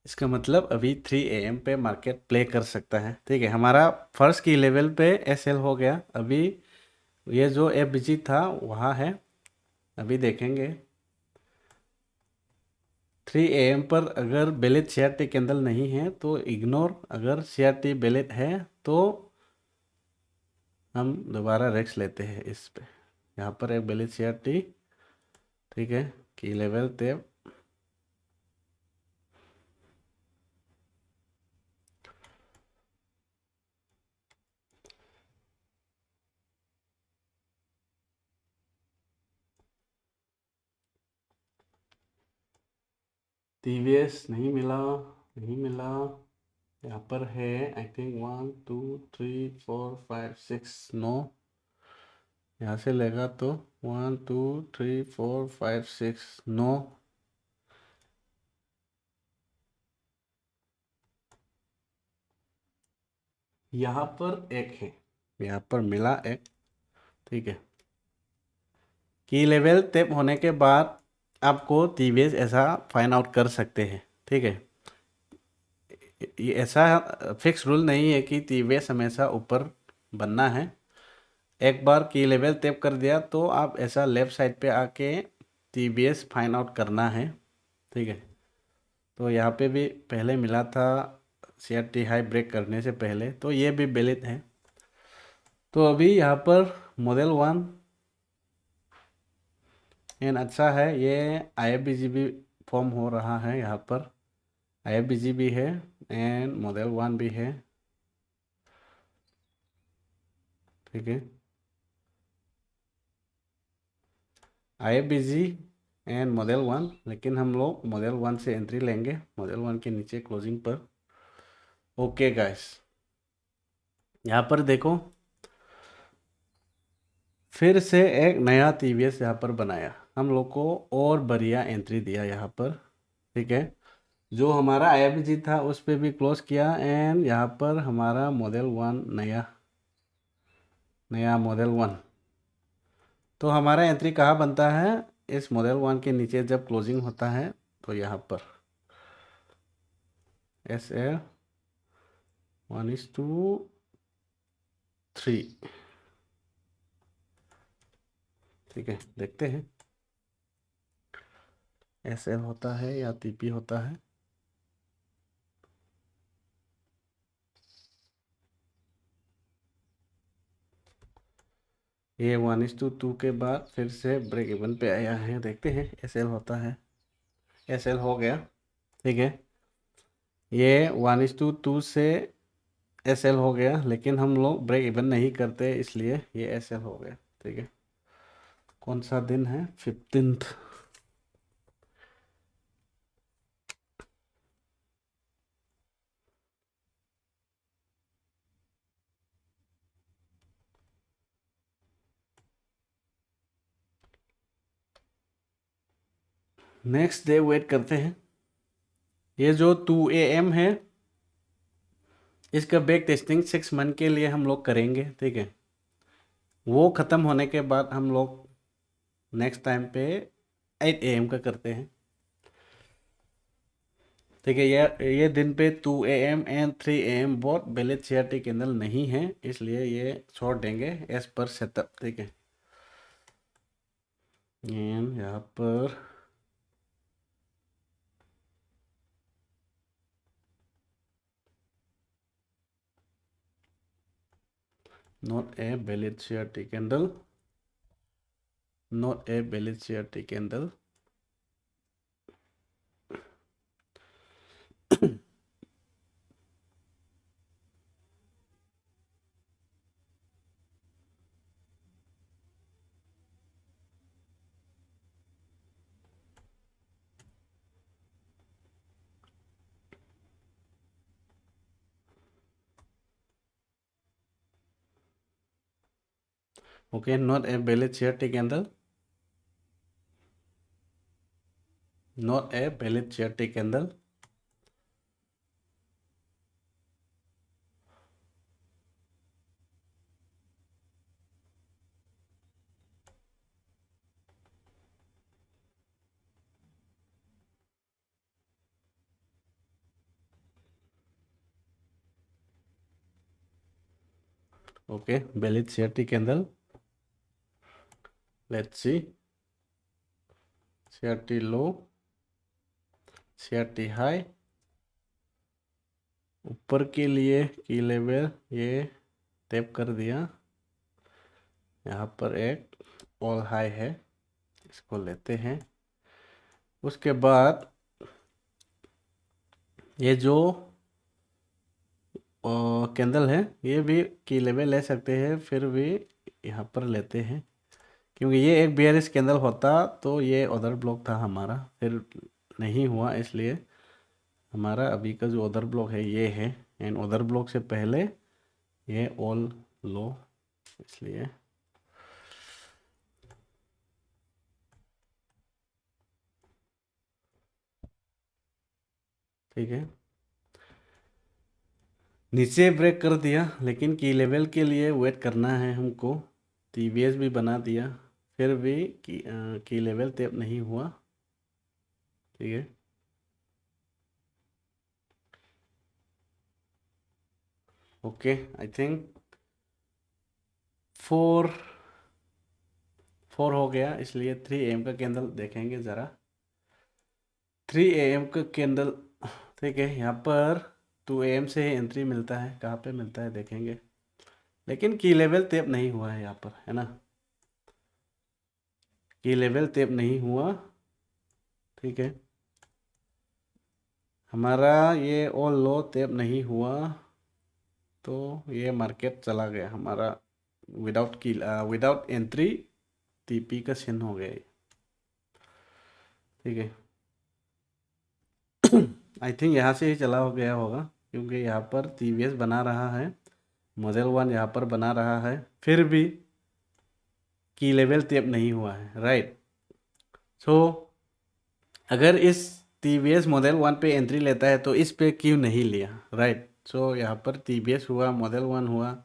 इसका मतलब अभी 3 AM पे मार्केट प्ले कर सकता है, ठीक है। हमारा फर्स्ट की लेवल पे एस एल हो गया। अभी ये जो एफ बी जी था वहाँ है, अभी देखेंगे 3 AM पर अगर बेलेट सी आर टी कैंडल नहीं है तो इग्नोर, अगर सी आर टी बेलेट है तो हम दोबारा रिस्क लेते हैं इस पे। यहाँ पर एक बेलेट सी आर टी, ठीक है, की लेवल थे। टीवीएस नहीं मिला, नहीं मिला। यहाँ पर है आई थिंक 1 2 3 4 5 6 9, यहाँ से लेगा तो 1 2 3 4 5 6 9। यहाँ पर एक है, यहाँ पर मिला एक, ठीक है। की लेवल टैप होने के बाद आपको टीवीएस ऐसा फाइंड आउट कर सकते हैं, ठीक है। ये ऐसा फिक्स रूल नहीं है कि टीवीएस हमेशा ऊपर बनना है। एक बार की लेवल टैप कर दिया तो आप ऐसा लेफ्ट साइड पे आके टीवीएस फाइंड आउट करना है, ठीक है। तो यहाँ पे भी पहले मिला था सीआरटी हाई ब्रेक करने से पहले, तो ये भी वैलिड है। तो अभी यहाँ पर मॉडल 1 एंड अच्छा है, ये आईएफबीजी भी फॉर्म हो रहा है। यहाँ पर आईएफबीजी भी है एंड मॉडल 1 भी है, ठीक है। आईएफबीजी एंड मॉडल 1, लेकिन हम लोग मॉडल 1 से एंट्री लेंगे, मॉडल 1 के नीचे क्लोजिंग पर। ओके गाइस, यहाँ पर देखो फिर से एक नया टीवीएस यहाँ पर बनाया हम लोग को, और बढ़िया एंट्री दिया यहाँ पर, ठीक है। जो हमारा आईएफबीजी था उस पर भी क्लोज किया एंड यहाँ पर हमारा मॉडल 1 नया नया मॉडल 1। तो हमारा एंट्री कहाँ बनता है? इस मॉडल 1 के नीचे जब क्लोजिंग होता है तो यहाँ पर एस एल 1:3, ठीक है। देखते हैं एस एल होता है या टीपी होता है। ये 1:2 के बाद फिर से ब्रेक इवन पे आया है, देखते हैं एस एल होता है। एस एल हो गया, ठीक है। ये 1:2 से एस एल हो गया, लेकिन हम लोग ब्रेक इवन नहीं करते इसलिए ये एस एल हो गया, ठीक है। कौन सा दिन है? 15th। नेक्स्ट डे वेट करते हैं। ये जो 2 AM है इसका बैक टेस्टिंग 6 मंथ के लिए हम लोग करेंगे, ठीक है। वो ख़त्म होने के बाद हम लोग नेक्स्ट टाइम पे 8 AM का करते हैं, ठीक है। ये दिन पे 2 AM एंड 3 AM बहुत बैलेंस सीआरटी कैंडल नहीं है, इसलिए ये छोड़ देंगे एज पर सेटअप, ठीक है। एंड यहाँ पर not a valid CRT candle, not a valid CRT candle। Okay, not a valid CRT candle. Not a valid CRT candle. Okay, valid CRT candle. Let's see. CRT low, CRT high. ऊपर के लिए की level ये tap कर दिया। यहाँ पर एक ऑल हाई है, इसको लेते हैं। उसके बाद ये जो कैंडल है ये भी की लेवल ले सकते हैं, फिर भी यहाँ पर लेते हैं क्योंकि ये एक बेयरिश कैंडल होता तो ये अदर ब्लॉक था हमारा, फिर नहीं हुआ, इसलिए हमारा अभी का जो अदर ब्लॉक है ये है। एंड अदर ब्लॉक से पहले ये ऑल लो, इसलिए ठीक है। नीचे ब्रेक कर दिया, लेकिन की लेवल के लिए वेट करना है हमको। टीवीएस भी बना दिया, फिर भी की लेवल टैप नहीं हुआ। ठीक है, ओके। आई थिंक 4 हो गया, इसलिए 3 AM का कैंडल देखेंगे ज़रा। 3 AM का कैंडल, ठीक है। यहाँ पर 2 AM से एंट्री मिलता है, कहाँ पे मिलता है देखेंगे, लेकिन की लेवल टैप नहीं हुआ है यहाँ पर, है ना। की लेवल टैप नहीं हुआ, ठीक है। हमारा ये ऑल लो टैप नहीं हुआ, तो ये मार्केट चला गया हमारा विदाउट एंट्री। टीपी का चिन्ह हो गया, ठीक है। आई थिंक यहाँ से ही चला हो गया होगा, क्योंकि यहाँ पर टीवीएस बना रहा है, मॉडल 1 यहाँ पर बना रहा है, फिर भी की लेवल टैप नहीं हुआ है, राइट। सो अगर इस टीवीएस मॉडल 1 पे एंट्री लेता है तो इस पे क्यों नहीं लिया, राइट। सो यहाँ पर टीवीएस हुआ, मॉडल 1 हुआ,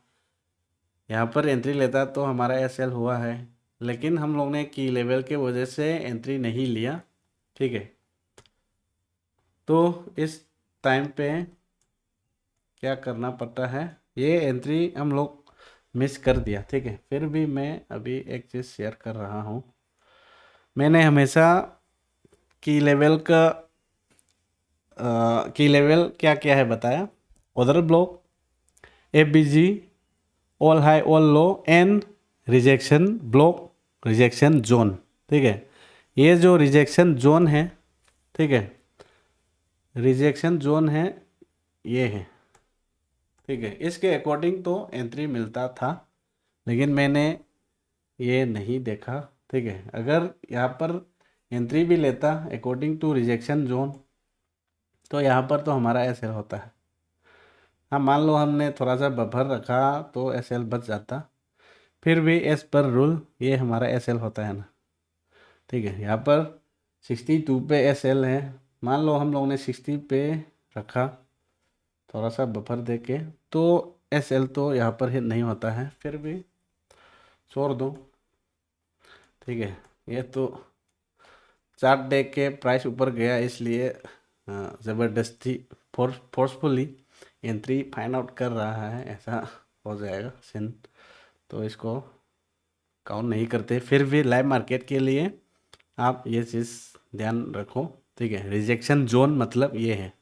यहाँ पर एंट्री लेता तो हमारा एसएल हुआ है, लेकिन हम लोग ने की लेवल के वजह से एंट्री नहीं लिया, ठीक है। तो इस टाइम पे क्या करना पड़ता है, ये एंट्री हम लोग मिस कर दिया, ठीक है। फिर भी मैं अभी एक चीज़ शेयर कर रहा हूँ। मैंने हमेशा की लेवल का की लेवल क्या क्या है बताया, order block, FBG, all high all low and rejection block, rejection zone, ठीक है। ये जो रिजेक्शन जोन है, ठीक है, रिजेक्शन जोन है, ये है, ठीक है। इसके अकॉर्डिंग तो एंट्री मिलता था, लेकिन मैंने ये नहीं देखा, ठीक है। अगर यहाँ पर एंट्री भी लेता अकॉर्डिंग टू रिजेक्शन जोन, तो यहाँ पर तो हमारा एसएल होता है। हाँ, मान लो हमने थोड़ा सा बफर रखा तो एसएल बच जाता, फिर भी एस पर रूल ये हमारा एसएल होता है ना, ठीक है। यहाँ पर 62 पे एसएल है, मान लो हम लोग ने 60 पे रखा, थोड़ा सा बफर दे के, तो एसएल तो यहाँ पर ही नहीं होता है, फिर भी छोड़ दो, ठीक है। ये तो चार्ट देख के प्राइस ऊपर गया, इसलिए ज़बरदस्ती फोर्सफुली एंट्री फाइंड आउट कर रहा है, ऐसा हो जाएगा सीन, तो इसको काउंट नहीं करते। फिर भी लाइव मार्केट के लिए आप ये चीज़ ध्यान रखो, ठीक है। रिजेक्शन जोन मतलब ये है,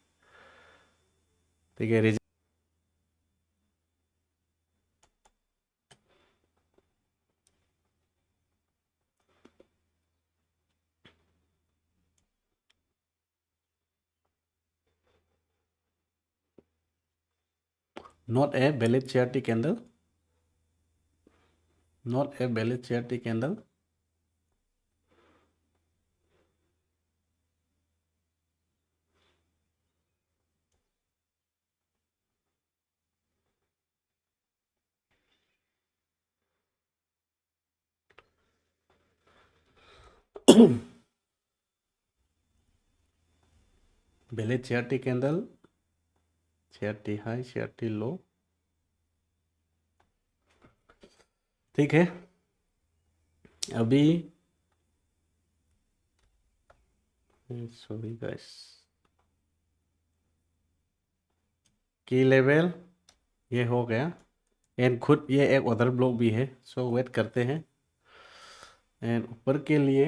ठीक है। Not a valid charity candle, not a valid charity candle. पहले 6 कैंडल, 6 हाई 6 लो, ठीक है। अभी सॉरी गाइस, की लेवल ये हो गया, एंड खुद ये एक अदर ब्लॉक भी है, सो वेट करते हैं। एंड ऊपर के लिए,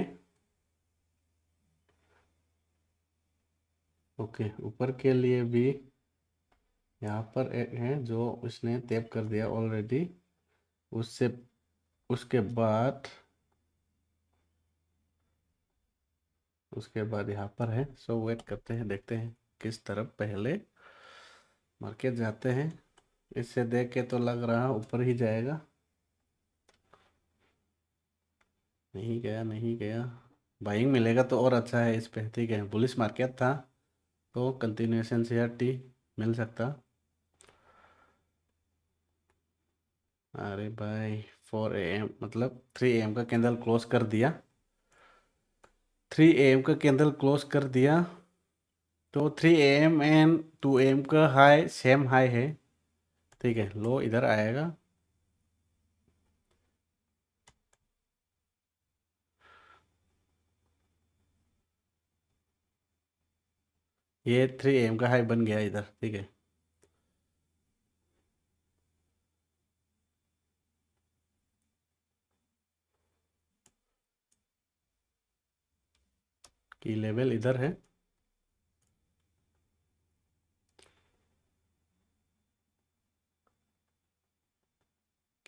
ओके, ऊपर के लिए भी यहाँ पर एक है जो उसने टैप कर दिया ऑलरेडी, उससे उसके बाद यहाँ पर है, सो वेट करते हैं, देखते हैं किस तरफ पहले मार्केट जाते हैं। इससे देख के तो लग रहा ऊपर ही जाएगा, नहीं गया, नहीं गया। बाइंग मिलेगा तो और अच्छा है इस पे, ठीक है। बुलिश मार्केट था तो कंटिन्यूएशन CRT मिल सकता। अरे भाई 4 AM मतलब 3 AM का कैंडल क्लोज कर दिया, 3 AM का कैंडल क्लोज कर दिया, तो 3 AM एंड 2 AM का हाई सेम हाई है, ठीक है। लो इधर आएगा, ये 3 AM का हाई बन गया इधर, ठीक है। की लेवल इधर है,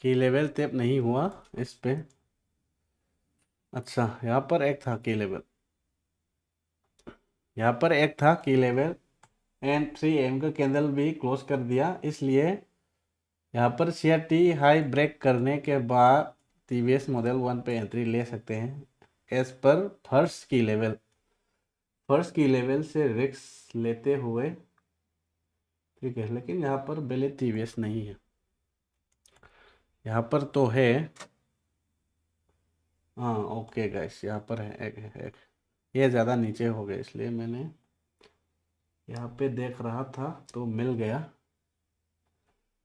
की लेवल टैप नहीं हुआ इस पे। अच्छा, यहाँ पर एक था की लेवल, यहाँ पर एक था की लेवल एंड 3 AM का कैंडल भी क्लोज कर दिया, इसलिए यहाँ पर CRT हाई ब्रेक करने के बाद TVS मॉडल 1 पे एंट्री ले सकते हैं एज पर फर्स्ट की लेवल से रिस्क लेते हुए, ठीक है। लेकिन यहाँ पर पहले TVS नहीं है, यहाँ पर तो है। हाँ ओके गाइस, यहाँ पर है एक ये ज़्यादा नीचे हो गए, इसलिए मैंने यहाँ पे देख रहा था तो मिल गया।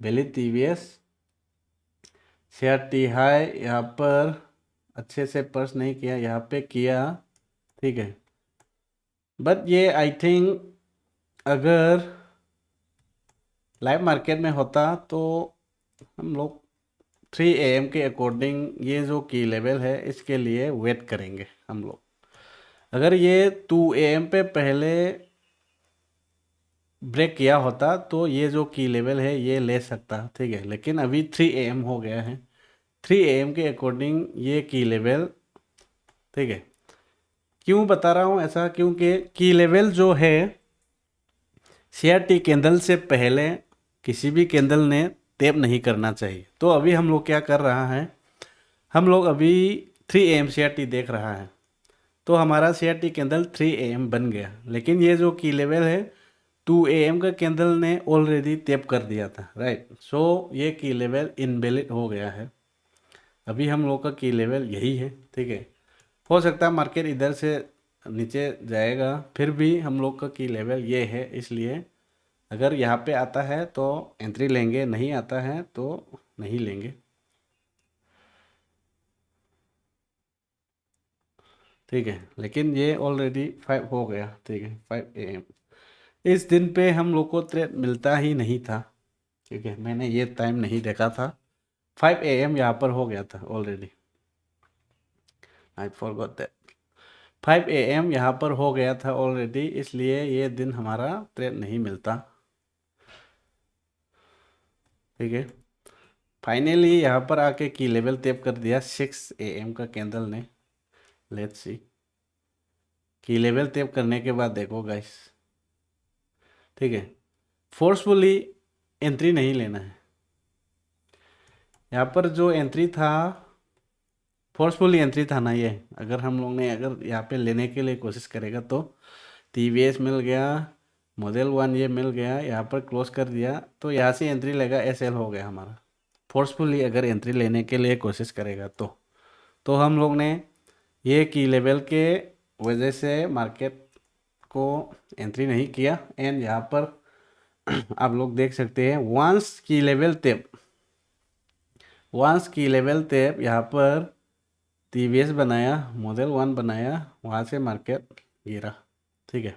पहले TVS CRT हाई यहाँ पर अच्छे से पर्स नहीं किया, यहाँ पे किया, ठीक है। बट ये आई थिंक अगर लाइव मार्केट में होता तो हम लोग 3 AM के अकॉर्डिंग ये जो की लेवल है इसके लिए वेट करेंगे हम लोग। अगर ये 2 AM पे पहले ब्रेक किया होता तो ये जो की लेवल है ये ले सकता, ठीक है। लेकिन अभी 3 AM हो गया है, 3 AM के अकॉर्डिंग ये की लेवल, ठीक है। क्यों बता रहा हूँ ऐसा, क्योंकि की लेवल जो है CRT कैंडल से पहले किसी भी कैंडल ने टैप नहीं करना चाहिए। तो अभी हम लोग क्या कर रहा है, हम लोग अभी 3 AM CRT देख रहा है, तो हमारा CRT कैंडल 3 AM बन गया, लेकिन ये जो की लेवल है 2 AM का कैंडल ने ऑलरेडी टैप कर दिया था, राइट। सो ये की लेवल इनवैलिड हो गया है। अभी हम लोग का की लेवल यही है, ठीक है। हो सकता है मार्केट इधर से नीचे जाएगा, फिर भी हम लोग का की लेवल ये है, इसलिए अगर यहाँ पे आता है तो एंट्री लेंगे, नहीं आता है तो नहीं लेंगे, ठीक है। लेकिन ये ऑलरेडी 5 हो गया, ठीक है, 5 AM। इस दिन पे हम लोग को ट्रेड मिलता ही नहीं था, ठीक है। मैंने ये टाइम नहीं देखा था, 5 AM यहाँ पर हो गया था already, I forgot that. 5 AM यहाँ पर हो गया था ऑलरेडी, इसलिए ये दिन हमारा ट्रेड नहीं मिलता, ठीक है। फाइनली यहाँ पर आके की लेवल टैप कर दिया 6 AM का कैंडल ने। लेट्स सी, की लेवल टैप करने के बाद देखो गाइस, ठीक है। फोर्सफुली एंट्री नहीं लेना है, यहाँ पर जो एंट्री था फोर्सफुली एंट्री था ना ये, अगर हम लोग ने अगर यहाँ पे लेने के लिए कोशिश करेगा तो TVS मिल गया, मॉडल 1 ये मिल गया, यहाँ पर क्लोज कर दिया, तो यहाँ से एंट्री लेगा SL हो गया हमारा। फोर्सफुली अगर एंट्री लेने के लिए कोशिश करेगा तो हम लोग ने ये की लेवल के वजह से मार्केट को एंट्री नहीं किया। एंड यहाँ पर आप लोग देख सकते हैं वंस की लेवल टेप यहाँ पर टीवीएस बनाया, मॉडल 1 बनाया, वहाँ से मार्केट गिरा। ठीक है,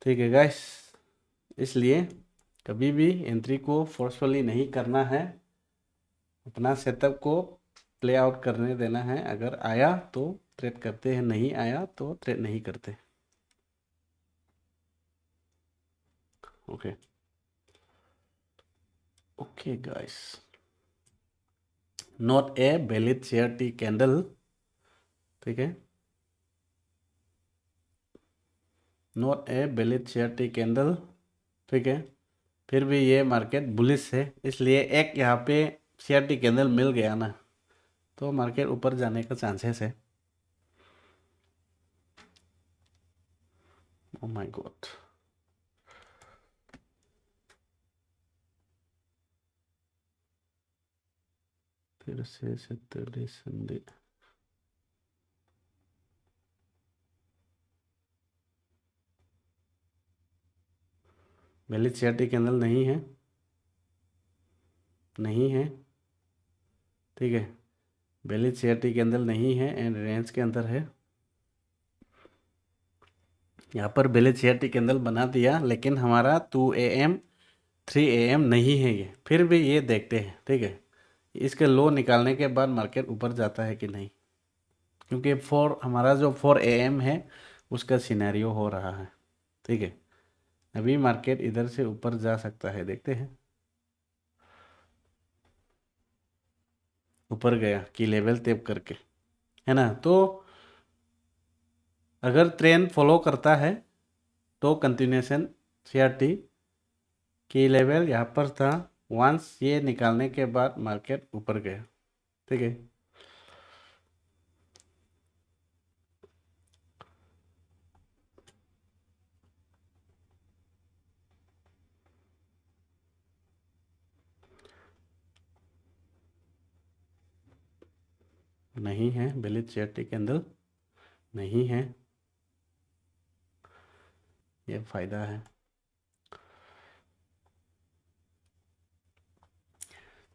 ठीक है गाइस, इसलिए कभी भी एंट्री को फोर्सफुली नहीं करना है, अपना सेटअप को प्ले आउट करने देना है। अगर आया तो ट्रेड करते हैं, नहीं आया तो ट्रेड नहीं करते। Okay okay guys, not a valid share T candle. ठीक है, not a valid share T candle. ठीक है, फिर भी ये मार्केट बुलिश है, इसलिए एक यहाँ पे शेयर टी कैंडल मिल गया ना, तो मार्केट ऊपर जाने का चांसेस है। ओ माय गॉड, फिर से Saturday Sunday, valid share T candle नहीं है, नहीं है। ठीक है, वैलिड शेयर टी कैंडल नहीं है एंड रेंज के अंदर है। यहाँ पर वैलिड शेयर टी कैंडल बना दिया, लेकिन हमारा 2 AM 3 AM नहीं है ये। फिर भी ये देखते हैं। ठीक है, इसके लो निकालने के बाद मार्केट ऊपर जाता है कि नहीं, क्योंकि हमारा जो 4 AM है उसका सिनेरियो हो रहा है। ठीक है, अभी मार्केट इधर से ऊपर जा सकता है, देखते हैं। ऊपर गया की लेवल टेप करके, है ना। तो अगर ट्रेंड फॉलो करता है तो कंटिन्यूएशन CRT की लेवल यहाँ पर था, वंस ये निकालने के बाद मार्केट ऊपर गया। ठीक है, नहीं है वैलिड CRT कैंडल, नहीं है, ये फायदा है।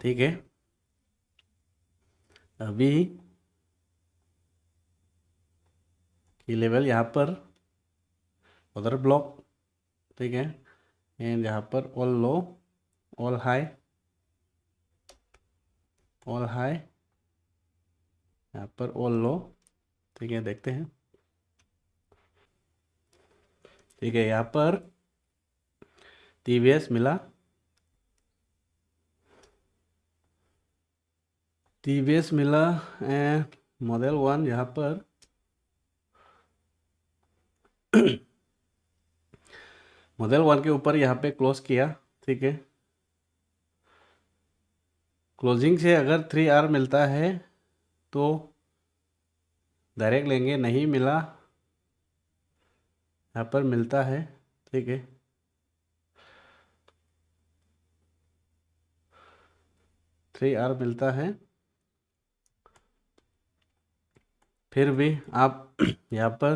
ठीक है, अभी की लेवल यहाँ पर उधर ब्लॉक। ठीक है, एंड यहाँ पर ऑल लो, ऑल हाई, ऑल हाई, यहाँ पर ऑल लो। ठीक है, देखते हैं। ठीक है, यहाँ पर TVS मिला, TVS मिला एंड मॉडल 1 यहाँ पर मॉडल 1 के ऊपर यहाँ पे क्लोज किया। ठीक है, क्लोजिंग से अगर 3R मिलता है तो डायरेक्ट लेंगे, नहीं मिला, यहाँ पर मिलता है। ठीक है, 3R मिलता है, फिर भी आप यहाँ पर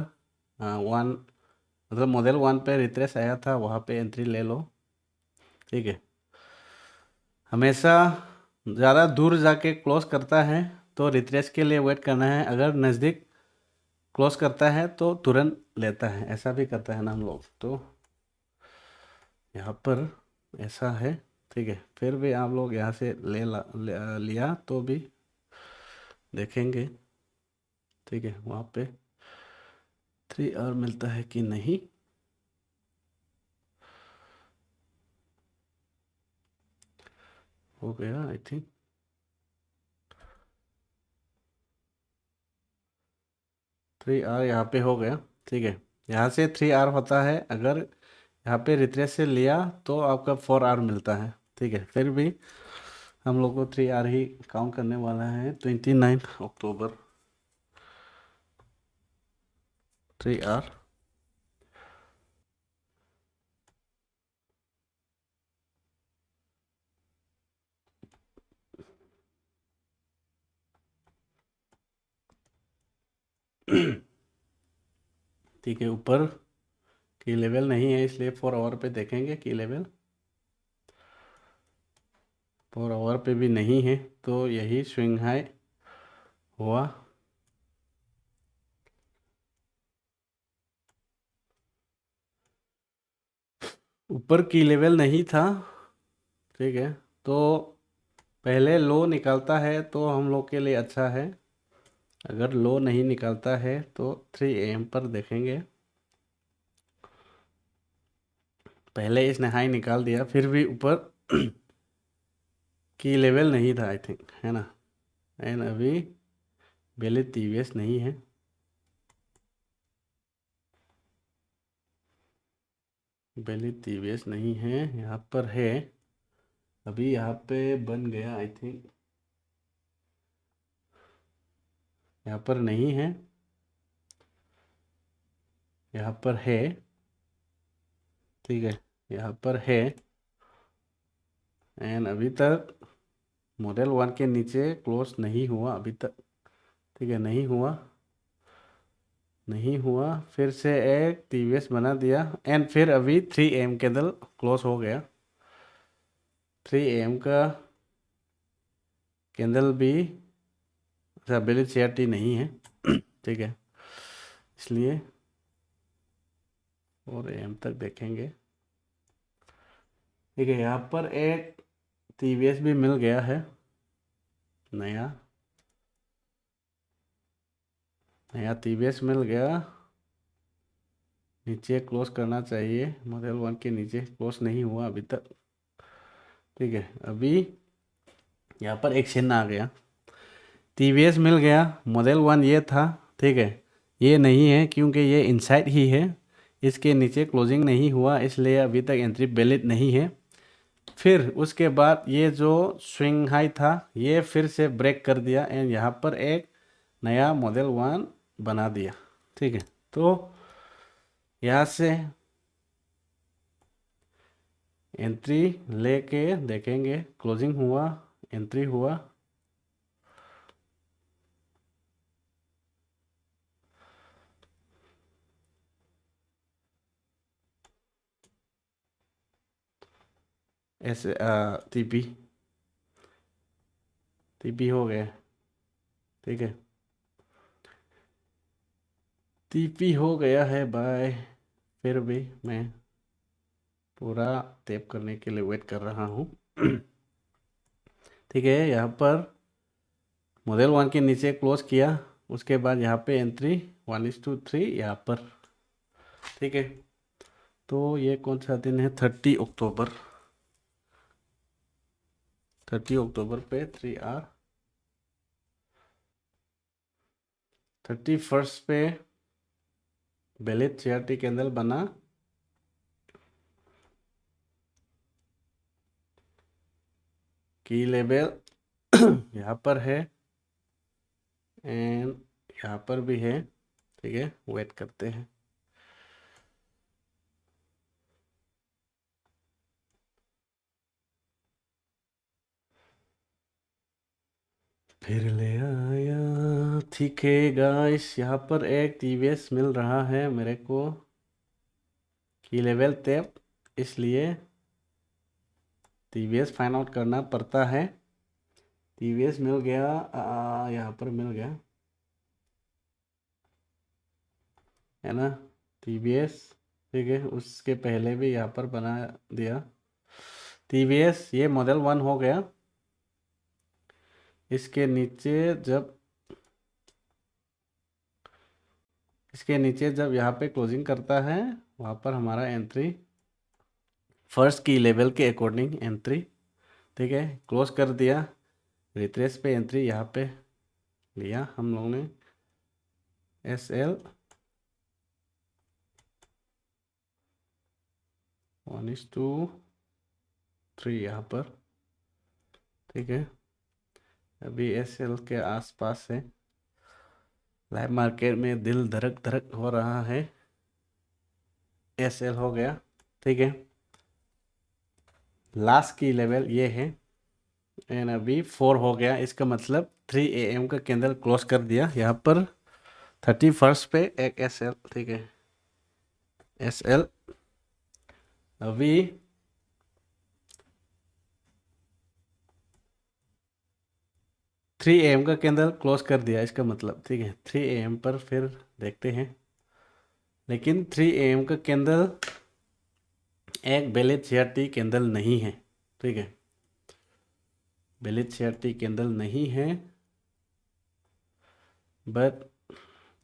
1 मतलब मॉडल 1 पे रिट्रेस आया था, वहाँ पे एंट्री ले लो। ठीक है, हमेशा ज़्यादा दूर जाके क्लोज करता है तो रिट्रेस के लिए वेट करना है, अगर नज़दीक क्लोज करता है तो तुरंत लेता है, ऐसा भी करता है ना हम लोग। तो यहाँ पर ऐसा है। ठीक है, फिर भी आप लोग यहाँ से लिया तो भी देखेंगे। ठीक है, वहाँ पे 3R मिलता है कि नहीं। हो गया आई थिंक, 3R यहाँ पे हो गया। ठीक है, यहाँ से 3R होता है, अगर यहाँ पे रिट्रेस से लिया तो आपका 4R मिलता है। ठीक है, फिर भी हम लोग को 3R ही काउंट करने वाला है। 29 अक्टूबर 3R। ठीक है, ऊपर की लेवल नहीं है इसलिए 4 आवर पे देखेंगे की लेवल। 4 आवर पे भी नहीं है तो यही स्विंग हाई हुआ। ऊपर की लेवल नहीं था, ठीक है, तो पहले लो निकालता है तो हम लोग के लिए अच्छा है। अगर लो नहीं निकालता है तो 3 AM पर देखेंगे। पहले इसने हाई निकाल दिया फिर भी ऊपर की लेवल नहीं था आई थिंक, है ना। एंड अभी बेली टीवीएस नहीं है। बेली टीवीएस नहीं है, यहाँ पर है। अभी यहाँ पे बन गया आई थिंक, यहाँ पर नहीं है, यहाँ पर है, ठीक है, यहाँ पर है। एंड अभी तक मॉडल 1 के नीचे क्लोज नहीं हुआ अभी तक, ठीक है, नहीं हुआ, नहीं हुआ। फिर से एक टीवीएस बना दिया एंड फिर अभी 3 AM कैंडल क्लोज हो गया। 3 AM का कैंडल भी अच्छा बेली CRT नहीं है, ठीक है, इसलिए 4 AM तक देखेंगे। ठीक है, यहाँ पर एक टीवीएस भी मिल गया है नया, नया टीवीएस मिल गया। नीचे क्लोज करना चाहिए, मॉडल 1 के नीचे क्लोज नहीं हुआ अभी तक, ठीक है। अभी यहाँ पर एक चिन्ह आ गया, टीवीएस मिल गया, मॉडल 1 ये था, ठीक है, ये नहीं है क्योंकि ये इनसाइड ही है, इसके नीचे क्लोजिंग नहीं हुआ इसलिए अभी तक एंट्री वैलिड नहीं है। फिर उसके बाद ये जो स्विंग हाई था ये फिर से ब्रेक कर दिया एंड यहाँ पर एक नया मॉडल 1 बना दिया, ठीक है। तो यहाँ से एंट्री लेके देखेंगे, क्लोजिंग हुआ, एंट्री हुआ, ऐसे टीपी टीपी हो गया, ठीक है, टीपी हो गया है बाय। फिर भी मैं पूरा टैप करने के लिए वेट कर रहा हूँ। ठीक है, यहाँ पर मॉडल 1 के नीचे क्लोज किया, उसके बाद यहाँ पे एंट्री 1:3 यहाँ पर, ठीक है। तो ये कौन सा दिन है, 30 अक्टूबर, 30 अक्टूबर पे 3R, 31 पे बेलित CRT कैंडल बना, की लेवल यहाँ पर है एंड यहाँ पर भी है, ठीक है, वेट करते हैं। फिर ले आया, ठीक है गाइस, यहाँ पर एक टीवीएस मिल रहा है मेरे को की लेवल टैप, इसलिए टीवीएस फाइंड आउट करना पड़ता है। टीवीएस मिल गया, यहाँ पर मिल गया, है ना, टीवीएस, ठीक है, उसके पहले भी यहाँ पर बना दिया टीवीएस, ये मॉडल 1 हो गया। इसके नीचे जब इसके नीचे जब यहाँ पे क्लोजिंग करता है वहाँ पर हमारा एंट्री फर्स्ट की लेवल के अकॉर्डिंग एंट्री, ठीक है, क्लोज कर दिया, रिट्रेस पे एंट्री यहाँ पे लिया हम लोग ने, SL 1:3 यहाँ पर, ठीक है। अभी SL के आसपास है, लाइव मार्केट में दिल धड़क धड़क हो रहा है। SL हो गया, ठीक है, लास्ट की लेवल ये है एंड अभी 4 हो गया, इसका मतलब 3 AM का कैंडल क्लोज कर दिया यहाँ पर 31 पे एक एस एल, ठीक है, एस एल। अभी 3 AM का कैंडल क्लोज कर दिया इसका मतलब, ठीक है। 3 AM पर फिर देखते हैं, लेकिन 3 AM का कैंडल एक वैलिड सीआरटी कैंडल नहीं है, ठीक है, वैलिड सीआरटी कैंडल नहीं है। बट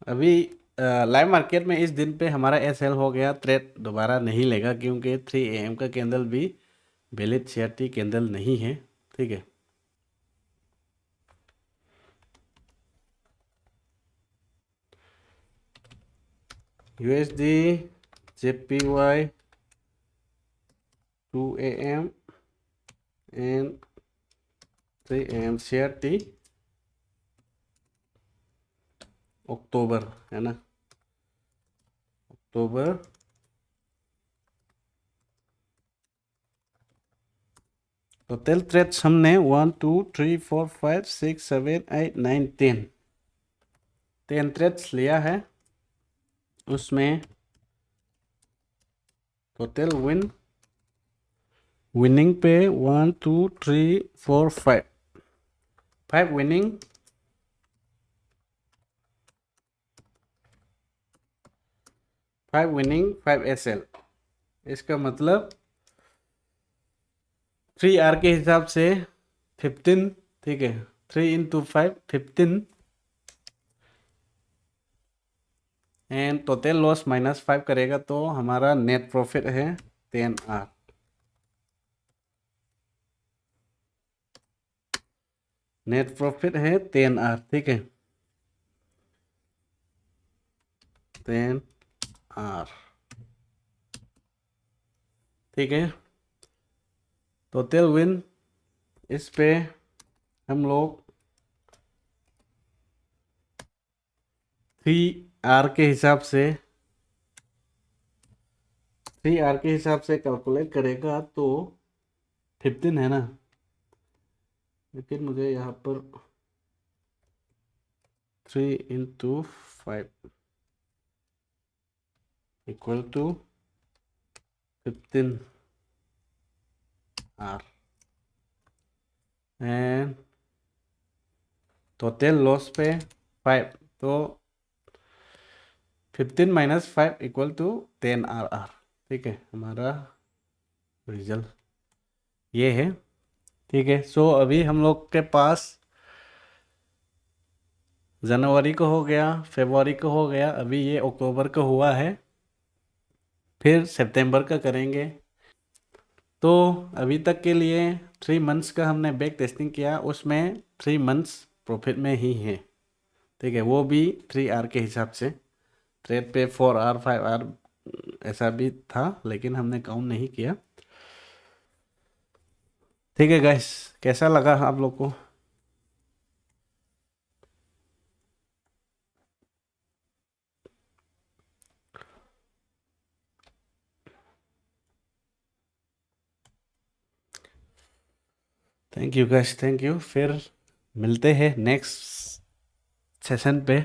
अभी लाइव मार्केट में इस दिन पे हमारा एस एल हो गया, ट्रेड दोबारा नहीं लेगा क्योंकि 3 AM का कैंडल भी वैलिड सीआरटी कैंडल नहीं है, ठीक है। USD JPY 2 AM and 3 AM CRT October, है ना, अक्टूबर। टोटल ट्रेड्स हमने 1 2 3 4 5 6 7 8 9 10 ट्रेड्स लिया है। उसमें टोटल विनिंग पे 1 2 3 4 5 विनिंग, 5 एसएल। इसका मतलब 3 आर के हिसाब से 15, ठीक है, 3 × 5 15 एंड टोटल लॉस -5 करेगा तो हमारा नेट प्रॉफिट है 10 आर। नेट प्रॉफिट है 10 आर, ठीक है, 10 आर, ठीक है। टोटल विन इस पे हम लोग 3 आर के हिसाब से 3 आर के हिसाब से कैलकुलेट करेगा तो 15 है ना, लेकिन मुझे यहाँ पर 3 × 5 equal to 15 R and total loss पे 5, तो 15 - 5 इक्वल टू 10 आर, ठीक है, हमारा रिजल्ट ये है, ठीक है। सो अभी हम लोग के पास जनवरी को हो गया, फरवरी को हो गया, अभी ये अक्टूबर का हुआ है, फिर सितंबर का करेंगे। तो अभी तक के लिए 3 मंथ्स का हमने बैक टेस्टिंग किया, उसमें 3 मंथ्स प्रॉफिट में ही है, ठीक है, वो भी 3 आर के हिसाब से। ट्रेड पे 4 आर 5 आर ऐसा भी था, लेकिन हमने काउंट नहीं किया, ठीक है गाइस। कैसा लगा आप लोग को? Thank you guys, thank you. फिर मिलते हैं नेक्स्ट सेशन पे।